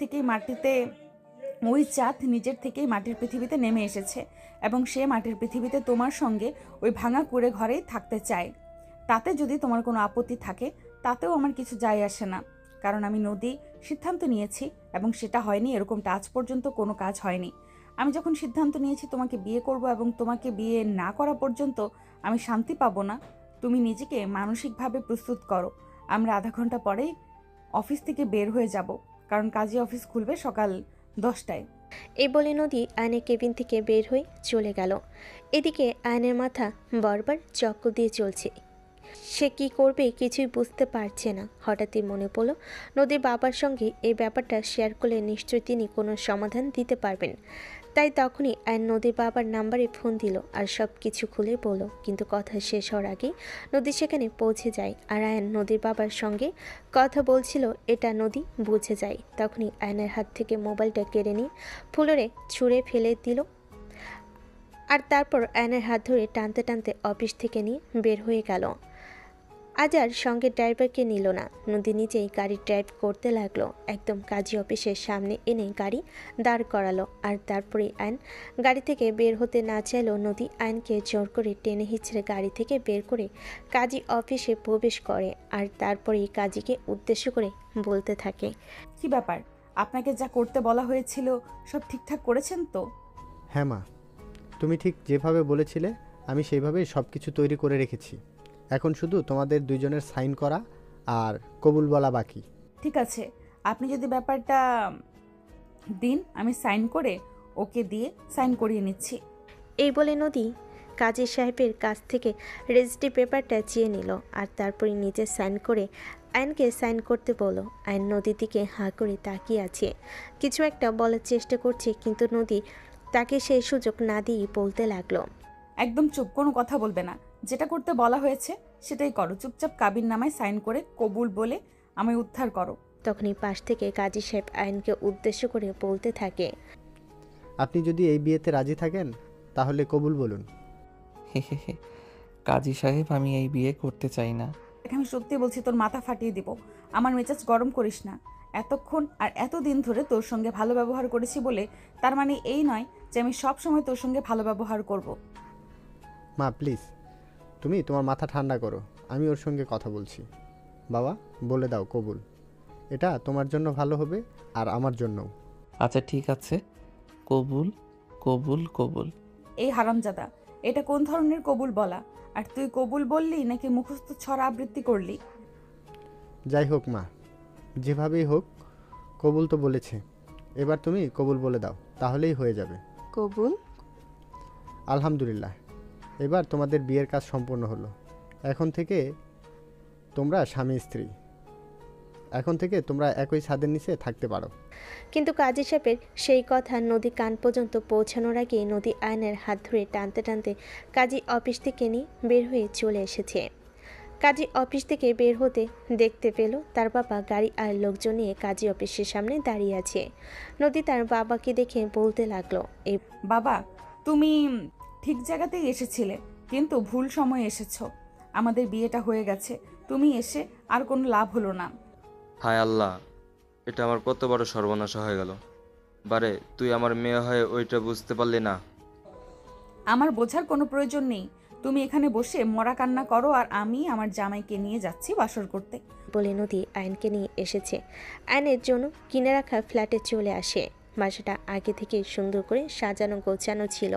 S1: থেকেই মাটির পৃথিবীতে নেমে এসেছে, এবং সে মাটির পৃথিবীতে তোমার সঙ্গে ওই ভাঙা কুঁড়ে ঘরেই থাকতে চায়। তাতে যদি তোমার কোনো আপত্তি থাকে তাতেও আমার কিছু যায় আসে না, কারণ আমি নদী সিদ্ধান্ত নিয়েছি, এবং সেটা হয়নি এরকমটা আজ পর্যন্ত কোনো কাজ হয়নি। আমি যখন সিদ্ধান্ত নিয়েছি তোমাকে বিয়ে করব, এবং তোমাকে বিয়ে না করা পর্যন্ত আমি শান্তি পাবো না। তুমি নিজেকে মানসিকভাবে প্রস্তুত করো। আমরা আধা ঘন্টা পরেই অফিস থেকে বের হয়ে যাব, কারণ কাজে অফিস খুলবে সকাল 10টায়।
S3: এই বলে নদী আয়নের কেবিন থেকে বের হয়ে চলে গেল। এদিকে আয়নের মাথা বারবার চক্কর দিয়ে চলছে। সে কি করবে কিছুই বুঝতে পারছে না। হঠাৎই মনে পড়ল নদীর বাবার সঙ্গে এই ব্যাপারটা শেয়ার করলে নিশ্চয়ই তিনি কোনো সমাধান দিতে পারবেন। তাই তখনই আয়ন নদীর বাবার নাম্বারে ফোন দিল আর সব কিছু খুলে বলল। কিন্তু কথা শেষ হওয়ার আগেই নদী সেখানে পৌঁছে যায়, আর আয়ন নদীর বাবার সঙ্গে কথা বলছিল এটা নদী বুঝে যায়। তখনই আয়নের হাত থেকে মোবাইলটা কেড়ে নিয়ে ফ্লোরে ছুঁড়ে ফেলে দিল, আর তারপর আয়নের হাত ধরে টানতে টানতে অফিস থেকে নিয়ে বের হয়ে গেল। আজ আর সঙ্গে ড্রাইভারকে নিল না। নদী নিজেই গাড়ি ড্রাইভ করতে লাগলো। একদম কাজী অফিসের সামনে এনে গাড়ি দাঁড় করালো। আর তারপরে আইন গাড়ি থেকে বের হতে না চাইলেও নদী আইনকে জোর করে টেনে হিঁচড়ে গাড়ি থেকে বের করে কাজী অফিসে প্রবেশ করে। আর তারপরেই কাজীকে উদ্দেশ্য করে বলতে থাকে,
S1: কি ব্যাপার, আপনাকে যা করতে বলা হয়েছিল সব ঠিকঠাক করেছেন তো?
S14: হ্যাঁ মা, তুমি ঠিক যেভাবে বলেছিলে আমি সেইভাবেই সব কিছু তৈরি করে রেখেছি। এখন শুধু তোমাদের দুইজনের সাইন করা আর কবুল বলা বাকি।
S1: ঠিক আছে, আপনি যদি ব্যাপারটা দিন, আমি সাইন করে ওকে দিয়ে সাইন করিয়ে নিচ্ছি।
S3: এই বলে নদী কাজী সাহেবের কাছ থেকে রেজিস্ট্রি পেপারটা চেয়ে নিল। আর তারপরে নিজে সাইন করে আইনকে সাইন করতে বলো। আইন নদীর দিকে হাঁ করে তাকিয়ে আছে, কিছু একটা বলার চেষ্টা করছে, কিন্তু নদী তাকে সেই সুযোগ না দিয়েই বলতে লাগলো,
S1: একদম চুপ, কোনো কথা বলবে না। যেটা করতে বলা হয়েছে সেটাই করো। চুপচাপ কাবির নামায় সাইন করে কবুল বলে আমায় উদ্ধার করো।
S3: তখনই পাশ থেকে কাজী সাহেব আইনকে উদ্দেশ্য করে বলতে থাকে,
S14: আপনি যদি এই বিয়েতে রাজি থাকেন তাহলে কবুল বলুন।
S2: কাজী সাহেব, আমি এই বিয়ে করতে চাই না।
S1: আমি সত্যি বলছি, তোর মাথা ফাটিয়ে দিব। আমার মেজাজ গরম করিস না। এতক্ষণ আর এতদিন ধরে তোর সঙ্গে ভালো ব্যবহার করেছি বলে তার মানে এই নয় যে আমি সব সময় তোর সঙ্গে ভালো ব্যবহার করব।
S14: মা প্লিজ, তুমি তোমার মাথা ঠান্ডা করো, আমি ওর সঙ্গে কথা বলছি। বাবা, বলে দাও কবুল। এটা তোমার জন্য ভালো হবে আর আমার জন্যও।
S2: আচ্ছা ঠিক আছে, কবুল কবুল কবুল।
S1: এই হারামজাদা, এটা কোন ধরনের কবুল বলা? আর তুই কবুল বললি নাকি মুখস্থ ছড়া আবৃত্তি করলি?
S14: যাই হোক মা, যেভাবেই হোক কবুল তো বলেছে, এবার তুমি কবুল বলে দাও, তাহলেই হয়ে যাবে।
S15: কবুল।
S14: আলহামদুলিল্লাহ, এবার তোমাদের বিয়ের কাজ সম্পূর্ণ হলো। এখন থেকে তোমরা স্বামী স্ত্রী। এখন থেকে তোমরা একই ছাদের নিচে থাকতে পারো।
S3: কিন্তু কাজী সাহেবের সেই কথা নদী কান পর্যন্ত পৌঁছানোর আগে নদী আয়নের হাত ধরে টানতে টানতে কাজী অফিস থেকে নিয়ে বের হয়ে চলে এসেছে। কাজী অফিস থেকে বের হতে দেখতে পেল তার বাবা গাড়ি আর লোকজন নিয়ে কাজী অফিসের সামনে দাঁড়িয়ে আছে। নদী তার বাবাকে দেখে বলতে লাগলো, এই
S1: বাবা, তুমি ঠিক জায়গাতেই এসেছিলে, কিন্তু ভুল সময়ে এসেছো। আমাদের বিয়েটা হয়ে গেছে, তুমি এসে আর কোনো লাভ হলো না।
S5: হায় আল্লাহ, এটা আমার কত বড় সর্বনাশ হয়ে গেল। বারে, তুই আমার মেয়ে হয়ে ওইটা বুঝতে পারলি না?
S1: আমার বোঝার কোনো প্রয়োজন নেই। তুমি এখানে বসে মরা কান্না করো আর আমি আমার জামাইকে নিয়ে যাচ্ছি বাসর করতে।
S3: বলে নদী আইনকে নিয়ে এসেছে। আইনের জন্য কিনে রাখা ফ্ল্যাটে চলে আসে। বাসাটা আগে থেকে সুন্দর করে সাজানো গোছানো ছিল,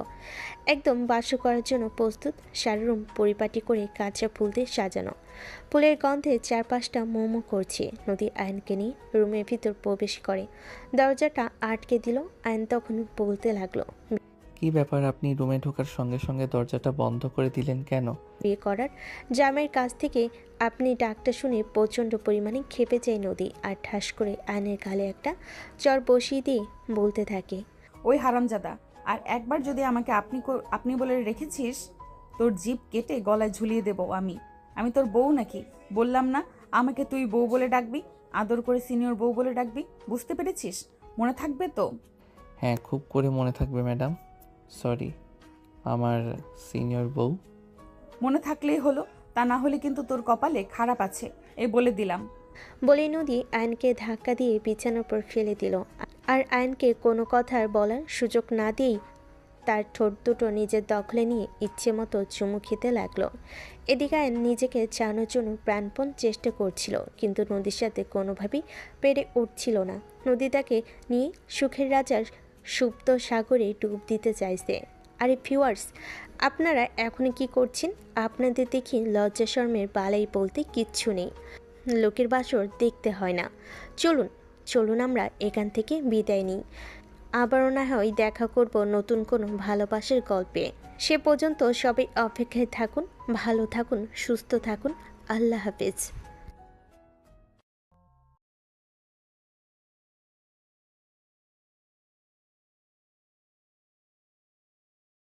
S3: একদম বাসর করার জন্য প্রস্তুত। সারা রুম পরিপাটি করে কাঁচা ফুল দিয়ে সাজানো। ফুলের গন্ধে চারপাশটা মোমো করছে। নদী আইনকে নিয়ে রুমের ভিতর প্রবেশ করে, দরজাটা আটকে দিল। আইন তখন বলতে লাগলো,
S2: কি ব্যাপার, আপনি রুমে ঢোকার সঙ্গে সঙ্গে দরজাটা বন্ধ করে দিলেন কেন?
S3: বিয়ে করার জামের কাছ থেকে আপনি ডাকটা শুনে প্রচণ্ড পরিমাণে ক্ষেপে যায় নদী। আর ঠাস করে আইনের গালে একটা চর বসিয়ে দিয়ে বলতে থাকে,
S1: ওই হারামজাদা, আর একবার যদি আমাকে আপনি বলে রেখেছিস, তোর জিভ কেটে গলায় ঝুলিয়ে দেব। আমি তোর বউ নাকি? বললাম না আমাকে তুই বউ বলে ডাকবি, আদর করে সিনিয়র বউ বলে ডাকবি। বুঝতে পেরেছিস? মনে থাকবে তো?
S2: হ্যাঁ, খুব করে মনে থাকবে ম্যাডাম। সরি, আমার সিনিয়র বউ।
S1: মনে থাকলেই হলো, তা না হলে কিন্তু তোর কপালে খারাপ আছে, এই বলে দিলাম।
S3: বলে নদী আইনকে ধাক্কা দিয়ে বিছানার উপর ফেলে দিল। আর আইনকে কোনো কথার বলার সুযোগ না দিয়েই তার ঠোঁট দুটো নিজের দখলে নিয়ে ইচ্ছে মতো চুমু খেতে লাগলো। এদিকে আইন নিজেকে চানোর জন্য প্রাণপণ চেষ্টা করছিল, কিন্তু নদীর সাথে কোনোভাবেই পেরে উঠছিল না। নদী তাকে নিয়ে সুখের রাজার সুপ্ত সাগরে ডুব দিতে চাইছে। আরে ভিউয়ার্স, আপনারা এখনই কি করছেন? আপনাদের দেখি লজ্জা শরমের বালাই বলতে কিচ্ছু নেই। লোকের বাসর দেখতে হয় না। চলুন আমরা এখান থেকে বিদায় নিই। আবারও না হয় দেখা করব নতুন কোনো ভালোবাসার গল্পে। সে পর্যন্ত সবাই অপেক্ষায় থাকুন। ভালো থাকুন, সুস্থ থাকুন। আল্লাহ হাফেজ।